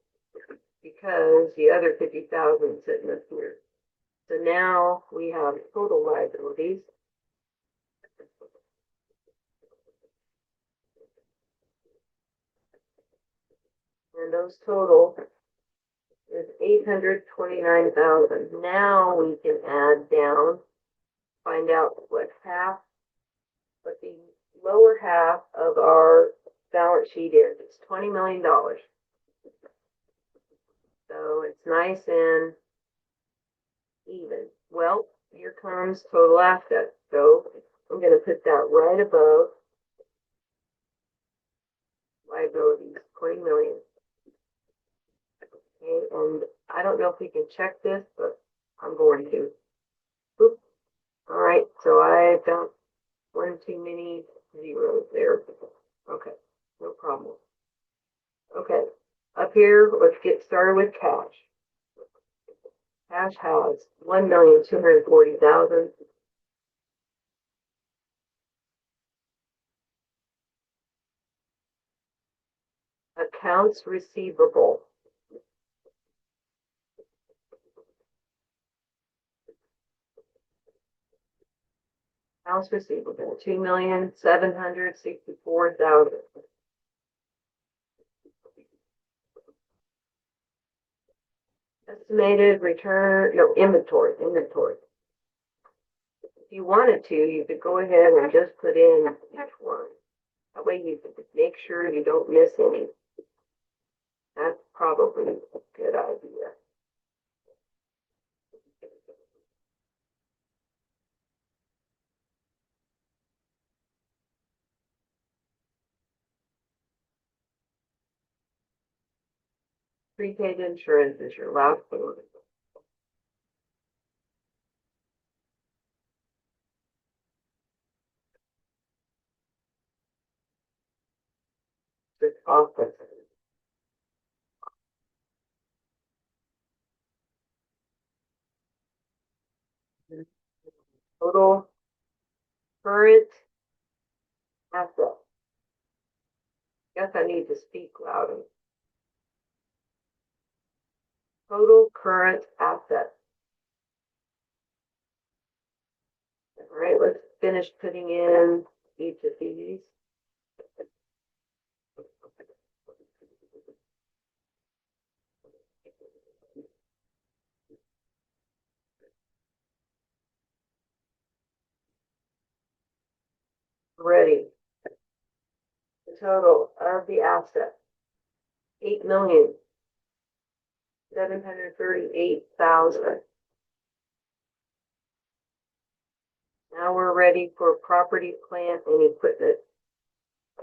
because the other 50,000 is sitting up here. So now we have total liabilities. And those total is 829,000. Now we can add down, find out what the lower half of our balance sheet is. It's $20 million. So it's nice and even. Well, here comes total assets. So I'm going to put that right above liabilities, 20 million. Okay, and I don't know if we can check this, but I'm going to. Boop. All right, so I've got one too many zeros there. Okay, no problem. Okay, up here, let's get started with cash. Cash has 1,240,000. Accounts receivable. Accounts receivable, 2,764,000. Estimated return, no, inventory. If you wanted to, you could go ahead and just put in each one. That way you can make sure you don't miss any. That's probably a good idea. Prepaid insurance is your last one. It's office. Total current asset. Guess I need to speak louder. Total current asset. All right, let's finish putting in each of these. Ready. The total of the asset, 8,738,000. Now we're ready for property, plant, and equipment.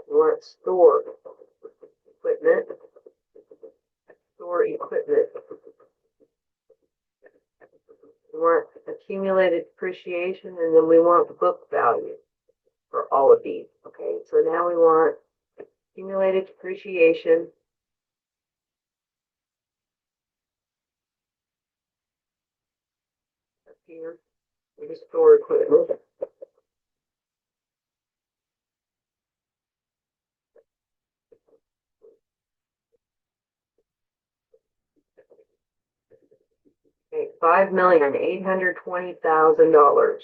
We want store equipment. Store equipment. We want accumulated depreciation, and then we want book value for all of these. Okay, so now we want accumulated depreciation. Up here, we just store equipment. Okay, $5,820,000.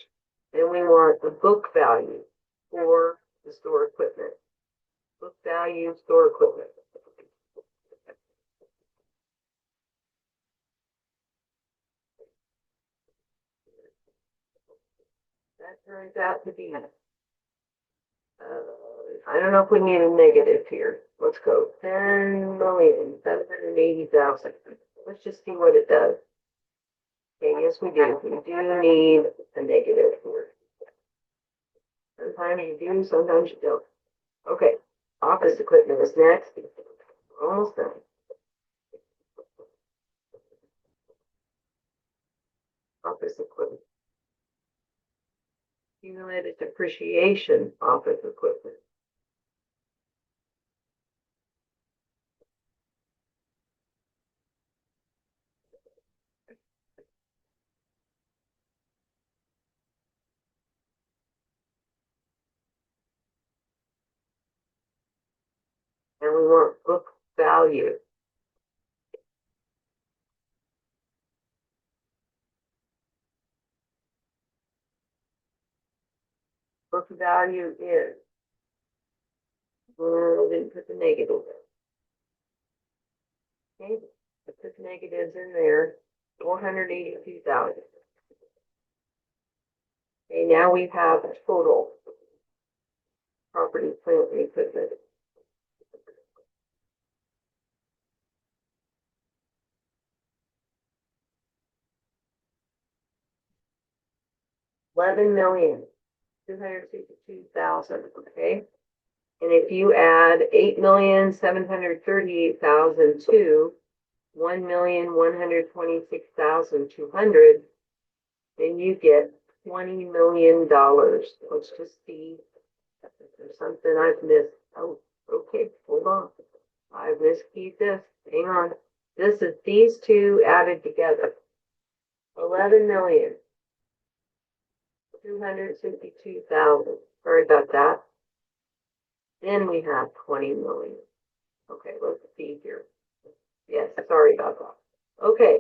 Then we want the book value for the store equipment. Book value, store equipment. That turns out to be, I don't know if we need a negative here. Let's go 10,780,000. Let's just see what it does. Okay, yes, we do. We do need a negative here. Sometimes you do, sometimes you don't. Okay, office equipment is next. We're almost done. Office equipment. Accumulated depreciation office equipment. And we want book value. Book value is, well, I didn't put the negative in. Okay, put the negatives in there. 482,000. Okay, now we have total property, plant, and equipment. $11,262,000. Okay, and if you add 8,738,000 to 1,126,200, then you get $20 million. Let's just see if there's something I've missed. Oh, okay, hold on. I've miskeyed this. Hang on. This is these two added together. 11,262,000. Sorry about that. Then we have 20 million. Okay, let's see here. Yes, sorry about that. Okay,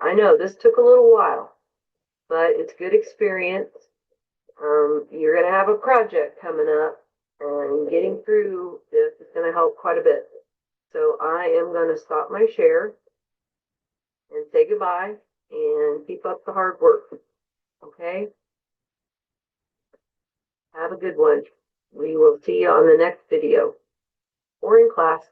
I know this took a little while, but it's good experience. You're going to have a project coming up, and getting through this is going to help quite a bit. So I am going to stop my share and say goodbye and keep up the hard work. Okay? Have a good one. We will see you on the next video or in class.